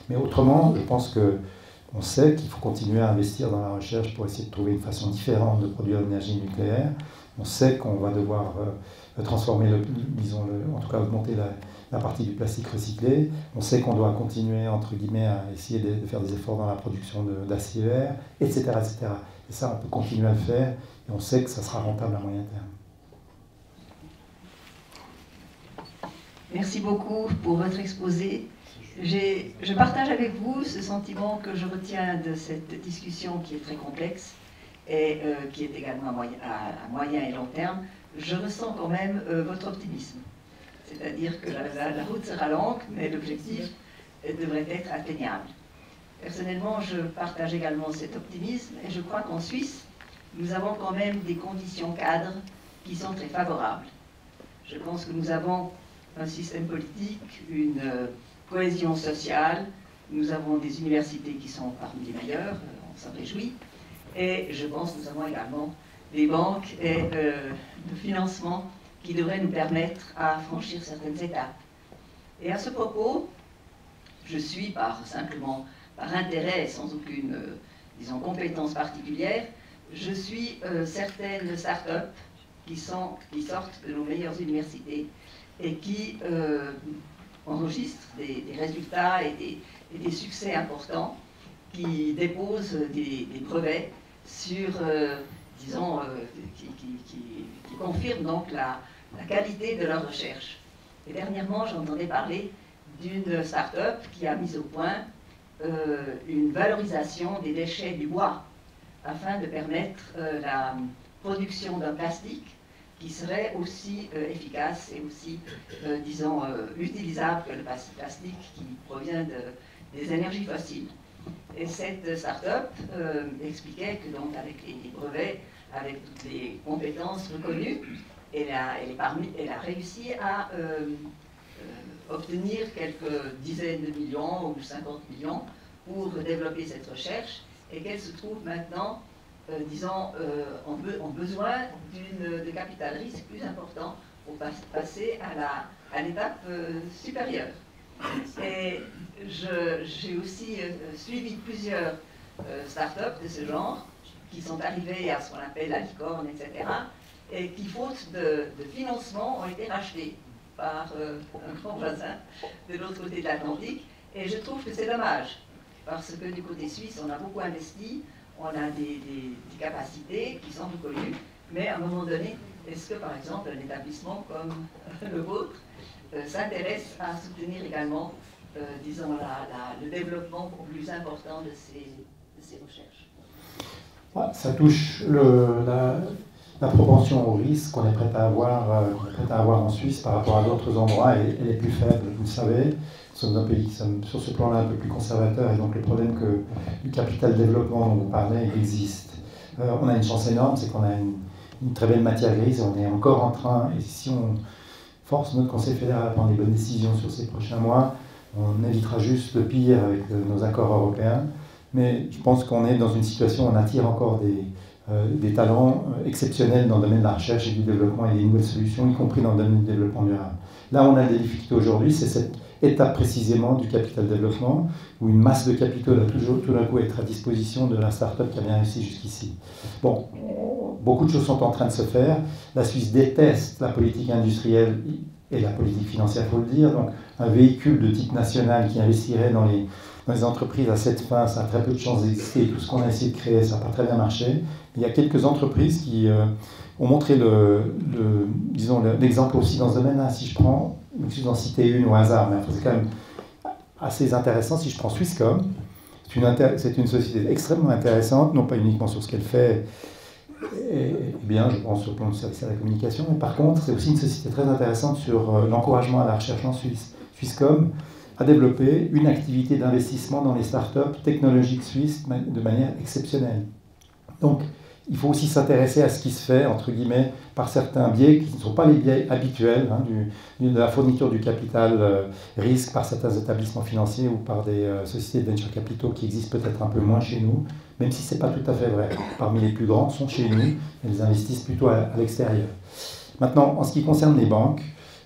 Mais autrement, je pense que On sait qu'il faut continuer à investir dans la recherche pour essayer de trouver une façon différente de produire l'énergie nucléaire. On sait qu'on va devoir transformer, en tout cas augmenter la partie du plastique recyclé. On sait qu'on doit continuer, entre guillemets, à essayer de faire des efforts dans la production d'acier vert, etc., etc. Et ça, on peut continuer à le faire, et on sait que ça sera rentable à moyen terme. Merci beaucoup pour votre exposé. Je partage avec vous ce sentiment que je retiens de cette discussion qui est très complexe et qui est également à moyen et long terme. Je ressens quand même votre optimisme. C'est-à-dire que la route sera longue, mais l'objectif devrait être atteignable. Personnellement, je partage également cet optimisme et je crois qu'en Suisse, nous avons quand même des conditions cadres qui sont très favorables. Je pense que nous avons un système politique, une cohésion sociale, nous avons des universités qui sont parmi les meilleures, on s'en réjouit, et je pense que nous avons également des banques et de financement qui devraient nous permettre à franchir certaines étapes. Et à ce propos, je suis simplement par intérêt, sans aucune, disons, compétence particulière, je suis certaines start-up qui sortent de nos meilleures universités et qui enregistrent des résultats et des succès importants, qui déposent des brevets sur, disons, qui confirment donc la qualité de leur recherche. Et dernièrement, j'entendais parler d'une start-up qui a mis au point une valorisation des déchets du bois afin de permettre la production d'un plastique qui serait aussi efficace et aussi, disons, utilisable que le plastique qui provient des énergies fossiles. Et cette start-up expliquait que donc avec les brevets, avec toutes les compétences reconnues, elle a réussi à obtenir quelques dizaines de millions ou 50 millions pour développer cette recherche et qu'elle se trouve maintenant, disons, en besoin de capital risque plus important pour passer à l'étape supérieure. Et j'ai aussi suivi plusieurs start-up de ce genre qui sont arrivées à ce qu'on appelle la licorne, etc. et qui, faute de financement, ont été rachetées par un grand voisin de l'autre côté de l'Atlantique. Et je trouve que c'est dommage, parce que du côté suisse, on a beaucoup investi, on a des capacités qui sont reconnues, mais à un moment donné, est-ce que par exemple un établissement comme le vôtre s'intéresse à soutenir également, disons, le développement plus important de ces recherches? Ça touche la propension au risque qu'on est prêt à avoir en Suisse par rapport à d'autres endroits, elle est plus faible, vous le savez. Nous sommes un pays qui sommes sur ce plan-là un peu plus conservateur, et donc le problème que du capital développement dont vous parlez, il existe. On a une chance énorme, c'est qu'on a une très belle matière grise, on est encore en train, et si on force notre Conseil fédéral à prendre les bonnes décisions sur ces prochains mois, on évitera juste le pire avec nos accords européens. Mais je pense qu'on est dans une situation où on attire encore des talents exceptionnels dans le domaine de la recherche et du développement et des nouvelles solutions, y compris dans le domaine du développement durable. Là où on a des difficultés aujourd'hui, c'est cette étape précisément du capital développement, où une masse de capitaux doit toujours tout d'un coup être à disposition de la start-up qui a bien réussi jusqu'ici. Bon, beaucoup de choses sont en train de se faire. La Suisse déteste la politique industrielle et la politique financière, il faut le dire. Donc, un véhicule de type national qui investirait dans les entreprises à cette fin, ça a très peu de chances d'exister. Tout ce qu'on a essayé de créer, ça n'a pas très bien marché. Il y a quelques entreprises qui ont montré l'exemple aussi dans ce domaine-là. Si je prends, je vais en citer une au hasard, mais c'est quand même assez intéressant. Si je prends Swisscom, c'est une société extrêmement intéressante, non pas uniquement sur ce qu'elle fait, et bien, je pense sur le plan du service à la communication, mais par contre, c'est aussi une société très intéressante sur l'encouragement à la recherche en Suisse. Swisscom a développé une activité d'investissement dans les startups technologiques suisses de manière exceptionnelle. Donc, il faut aussi s'intéresser à ce qui se fait, entre guillemets, par certains biais qui ne sont pas les biais habituels, de la fourniture du capital risque par certains établissements financiers ou par des sociétés de venture capital qui existent peut-être un peu moins chez nous, même si ce n'est pas tout à fait vrai. Parmi les plus grands sont chez nous, elles investissent plutôt à l'extérieur. Maintenant, en ce qui concerne les banques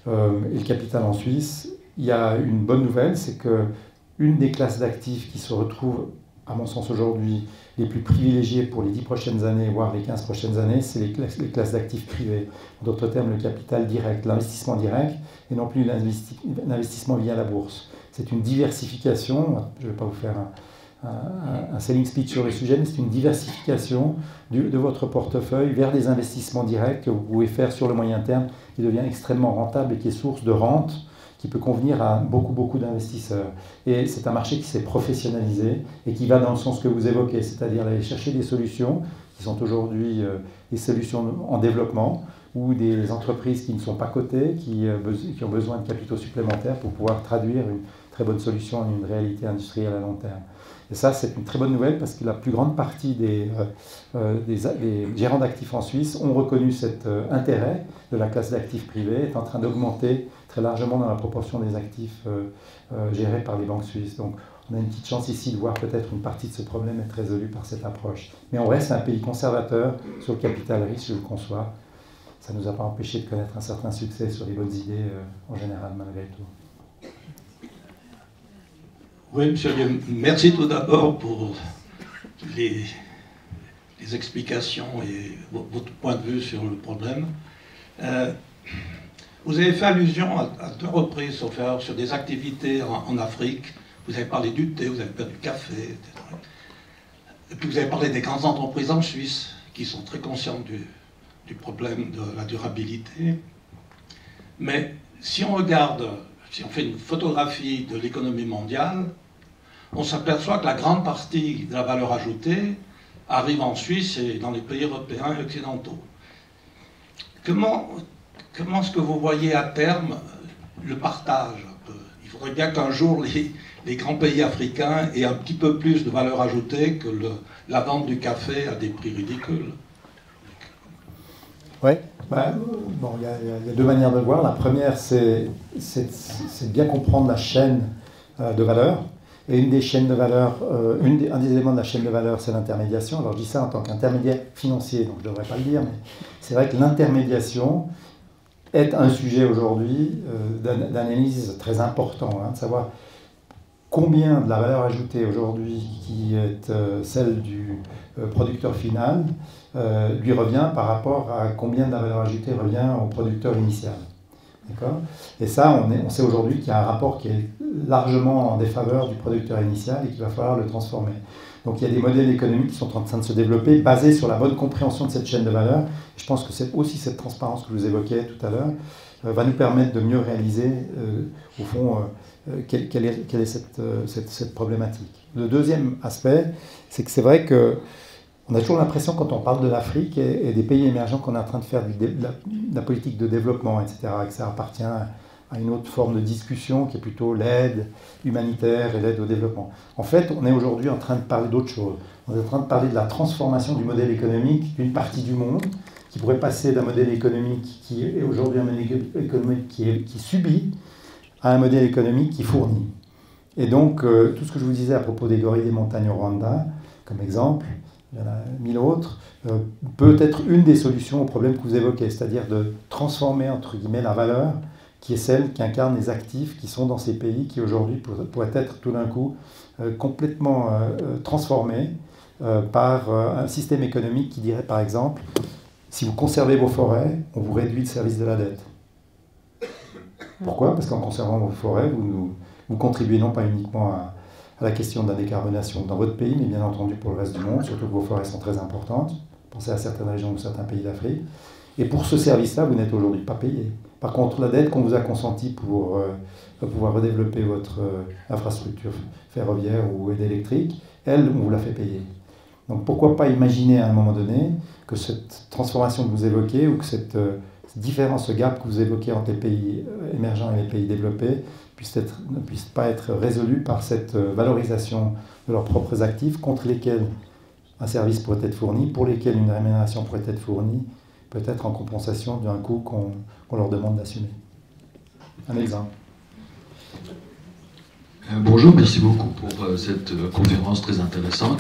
et le capital en Suisse, il y a une bonne nouvelle, c'est qu'une des classes d'actifs qui se retrouve à mon sens aujourd'hui, les plus privilégiés pour les 10 prochaines années, voire les 15 prochaines années, c'est les classes d'actifs privés. En d'autres termes, le capital direct, l'investissement direct, et non plus l'investissement via la bourse. C'est une diversification, je ne vais pas vous faire un selling speech sur le sujet, mais c'est une diversification de votre portefeuille vers des investissements directs que vous pouvez faire sur le moyen terme, qui devient extrêmement rentable et qui est source de rente, qui peut convenir à beaucoup d'investisseurs. Et c'est un marché qui s'est professionnalisé et qui va dans le sens que vous évoquez, c'est-à-dire aller chercher des solutions qui sont aujourd'hui des solutions en développement ou des entreprises qui ne sont pas cotées, qui ont besoin de capitaux supplémentaires pour pouvoir traduire une très bonne solution en une réalité industrielle à long terme. Et ça, c'est une très bonne nouvelle parce que la plus grande partie des gérants d'actifs en Suisse ont reconnu cet intérêt de la classe d'actifs privés, est en train d'augmenter très largement dans la proportion des actifs gérés par les banques suisses. Donc, on a une petite chance ici de voir peut-être une partie de ce problème être résolue par cette approche. Mais on reste un pays conservateur sur le capital risque, je le conçois. Ça ne nous a pas empêché de connaître un certain succès sur les bonnes idées en général, malgré tout. Oui, monsieur, merci tout d'abord pour les explications et votre point de vue sur le problème. Vous avez fait allusion à 2 reprises sur des activités en Afrique. Vous avez parlé du thé, vous avez parlé du café, etc. Et puis vous avez parlé des grandes entreprises en Suisse qui sont très conscientes du problème de la durabilité. Mais si on regarde, si on fait une photographie de l'économie mondiale, on s'aperçoit que la grande partie de la valeur ajoutée arrive en Suisse et dans les pays européens et occidentaux. Comment est-ce que vous voyez à terme le partage un peu? Il faudrait bien qu'un jour les grands pays africains aient un petit peu plus de valeur ajoutée que la vente du café à des prix ridicules. Oui, bon, il y a 2 manières de le voir. La première, c'est de bien comprendre la chaîne de valeur. Et une des chaînes de valeur, un des éléments de la chaîne de valeur, c'est l'intermédiation. Alors je dis ça en tant qu'intermédiaire financier, donc je ne devrais pas le dire, mais c'est vrai que l'intermédiation est un sujet aujourd'hui d'analyse très important, de savoir combien de la valeur ajoutée aujourd'hui, qui est celle du producteur final, lui revient par rapport à combien de la valeur ajoutée revient au producteur initial. D'accord ? Et ça, on sait aujourd'hui qu'il y a un rapport qui est largement en défaveur du producteur initial et qu'il va falloir le transformer. Donc il y a des modèles économiques qui sont en train de se développer basés sur la bonne compréhension de cette chaîne de valeur. Je pense que c'est aussi cette transparence que vous évoquiez tout à l'heure va nous permettre de mieux réaliser, au fond, quelle est cette problématique. Le deuxième aspect, c'est que c'est vrai que on a toujours l'impression, quand on parle de l'Afrique et des pays émergents, qu'on est en train de faire de la politique de développement, etc., que ça appartient à une autre forme de discussion qui est plutôt l'aide humanitaire et l'aide au développement. En fait, on est aujourd'hui en train de parler d'autre chose. On est en train de parler de la transformation du modèle économique d'une partie du monde qui pourrait passer d'un modèle économique qui est aujourd'hui un modèle économique qui subit à un modèle économique qui fournit. Et donc, tout ce que je vous disais à propos des gorilles des montagnes au Rwanda, comme exemple, il y en a 1000 autres, peut être une des solutions au problème que vous évoquez, c'est-à-dire de transformer, entre guillemets, la valeur qui est celle qui incarne les actifs qui sont dans ces pays qui aujourd'hui pourraient être tout d'un coup complètement transformés par un système économique qui dirait par exemple, si vous conservez vos forêts, on vous réduit le service de la dette. Pourquoi ? Parce qu'en conservant vos forêts, vous contribuez non pas uniquement à la question de la décarbonation dans votre pays, mais bien entendu pour le reste du monde, surtout que vos forêts sont très importantes. Pensez à certaines régions ou certains pays d'Afrique. Et pour ce service-là, vous n'êtes aujourd'hui pas payé. Par contre, la dette qu'on vous a consentie pour pouvoir redévelopper votre infrastructure ferroviaire ou électrique, elle, on vous la fait payer. Donc pourquoi pas imaginer à un moment donné que cette transformation que vous évoquez, ou que cette différence, ce gap que vous évoquez entre les pays émergents et les pays développés, ne puisse pas être résolue par cette valorisation de leurs propres actifs contre lesquels un service pourrait être fourni, pour lesquels une rémunération pourrait être fournie, peut-être en compensation d'un coût qu'on leur demande d'assumer. Un exemple. Bonjour, merci beaucoup pour cette conférence très intéressante.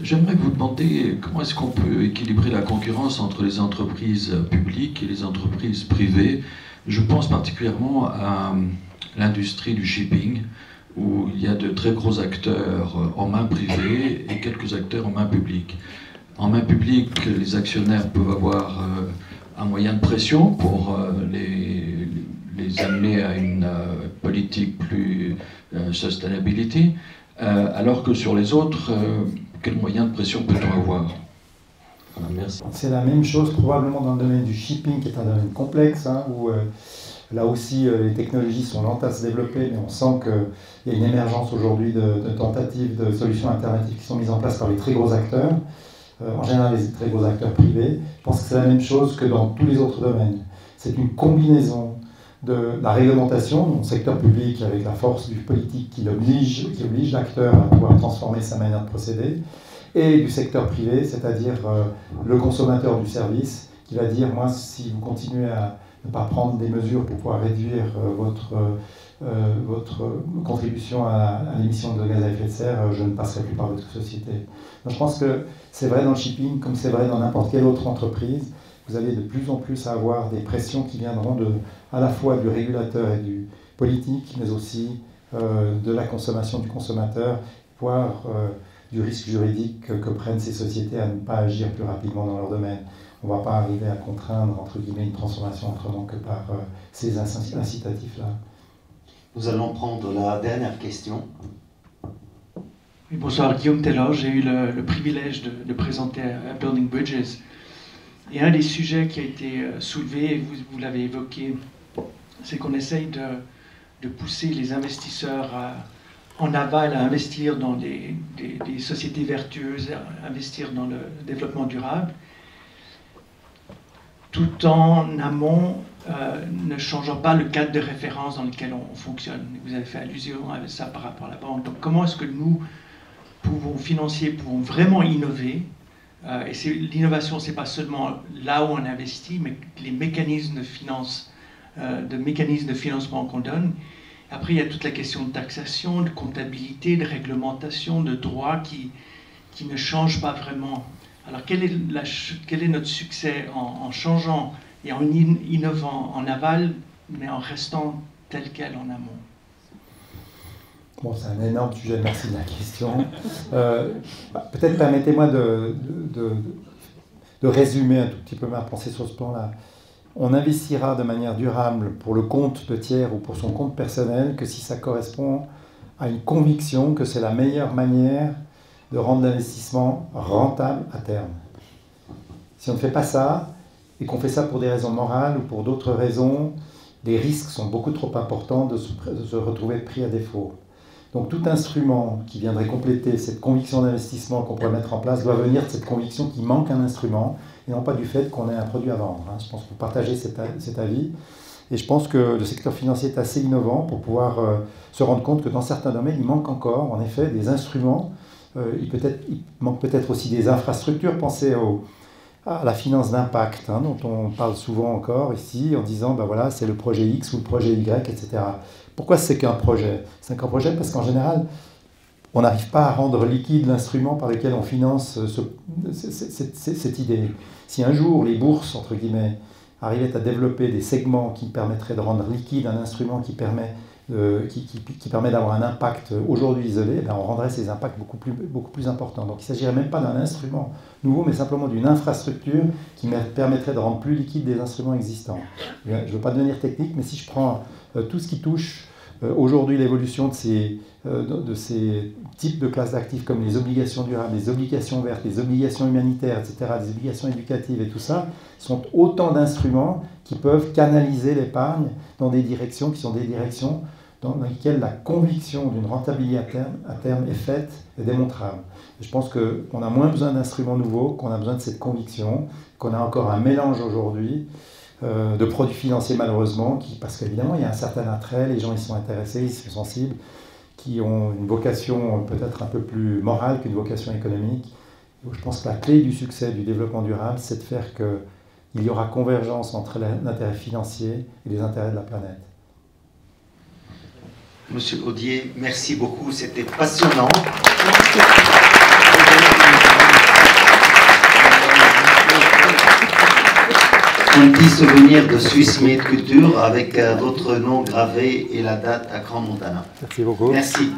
J'aimerais vous demander comment est-ce qu'on peut équilibrer la concurrence entre les entreprises publiques et les entreprises privées. Je pense particulièrement à l'industrie du shipping. où il y a de très gros acteurs en main privée et quelques acteurs en main publique. En main publique, les actionnaires peuvent avoir un moyen de pression pour les amener à une politique plus sustainability, alors que sur les autres, quel moyen de pression peut-on avoir? Voilà, merci. C'est la même chose probablement dans le domaine du shipping, qui est un domaine complexe, hein, où là aussi les technologies sont lentes à se développer, mais on sent qu'il y a une émergence aujourd'hui de tentatives, de solutions alternatives qui sont mises en place par les très gros acteurs, en général les très gros acteurs privés. Je pense que c'est la même chose que dans tous les autres domaines. C'est une combinaison de la réglementation dans le secteur public avec la force du politique qui oblige l'acteur à pouvoir transformer sa manière de procéder, et du secteur privé, c'est-à-dire le consommateur du service qui va dire, moi, si vous continuez à ne pas prendre des mesures pour pouvoir réduire votre contribution à l'émission de gaz à effet de serre, je ne passerai plus par votre société. Donc, je pense que c'est vrai dans le shipping, comme c'est vrai dans n'importe quelle autre entreprise. Vous allez de plus en plus à avoir des pressions qui viendront à la fois du régulateur et du politique, mais aussi de la consommation du consommateur, voire du risque juridique que prennent ces sociétés à ne pas agir plus rapidement dans leur domaine. On ne va pas arriver à contraindre, entre guillemets, une transformation autrement que par ces incitatifs-là. Nous allons prendre la dernière question. Oui, bonsoir, Guillaume Taylor. J'ai eu le privilège de présenter à Building Bridges. Et un des sujets qui a été soulevé, et vous l'avez évoqué, c'est qu'on essaye de pousser les investisseurs en aval à investir dans des sociétés vertueuses, à investir dans le développement durable, tout en amont ne changeant pas le cadre de référence dans lequel on fonctionne. Vous avez fait allusion à ça par rapport à la banque. Donc comment est-ce que nous, financiers, pouvons vraiment innover? Et l'innovation, ce n'est pas seulement là où on investit, mais les mécanismes de financement qu'on donne. Après, il y a toute la question de taxation, de comptabilité, de réglementation, de droit qui ne change pas vraiment. Alors, quel est notre succès en changeant et en innovant en aval, mais en restant tel quel en amont? Bon, c'est un énorme sujet, merci de la question. Peut-être permettez-moi de résumer un tout petit peu ma pensée sur ce plan-là. On investira de manière durable pour le compte de tiers ou pour son compte personnel que si ça correspond à une conviction que c'est la meilleure manière de rendre l'investissement rentable à terme. Si on ne fait pas ça, et qu'on fait ça pour des raisons morales ou pour d'autres raisons, les risques sont beaucoup trop importants de se retrouver pris à défaut. Donc tout instrument qui viendrait compléter cette conviction d'investissement qu'on pourrait mettre en place doit venir de cette conviction qu'il manque un instrument et non pas du fait qu'on ait un produit à vendre. Je pense que vous partagez cet avis. Et je pense que le secteur financier est assez innovant pour pouvoir se rendre compte que dans certains domaines, il manque encore en effet des instruments. Il manque peut-être aussi des infrastructures. Pensez à la finance d'impact, dont on parle souvent encore ici, en disant ben voilà, c'est le projet X ou le projet Y, etc. Pourquoi c'est qu'un projet? C'est qu'un projet parce qu'en général, on n'arrive pas à rendre liquide l'instrument par lequel on finance cette idée. Si un jour les bourses, entre guillemets, arrivaient à développer des segments qui permettraient de rendre liquide un instrument qui permet d'avoir un impact aujourd'hui isolé, on rendrait ces impacts beaucoup plus importants. Donc il ne s'agirait même pas d'un instrument nouveau, mais simplement d'une infrastructure qui permettrait de rendre plus liquide des instruments existants. Je ne veux pas devenir technique, mais si je prends tout ce qui touche aujourd'hui l'évolution de ces types de classes d'actifs comme les obligations durables, les obligations vertes, les obligations humanitaires, etc., les obligations éducatives et tout ça, sont autant d'instruments qui peuvent canaliser l'épargne dans des directions qui sont des directions dans lesquelles la conviction d'une rentabilité à terme est faite et démontrable. Et je pense qu'on a moins besoin d'instruments nouveaux qu'on a besoin de cette conviction, qu'on a encore un mélange aujourd'hui de produits financiers malheureusement, parce qu'évidemment il y a un certain attrait, les gens ils sont intéressés, ils sont sensibles, qui ont une vocation peut-être un peu plus morale qu'une vocation économique. Donc, je pense que la clé du succès du développement durable, c'est de faire qu'il y aura convergence entre l'intérêt financier et les intérêts de la planète. Monsieur Audier, merci beaucoup, c'était passionnant. un petit souvenir de Swiss Made Culture avec votre nom gravé et la date à Crans-Montana. Merci beaucoup. Merci.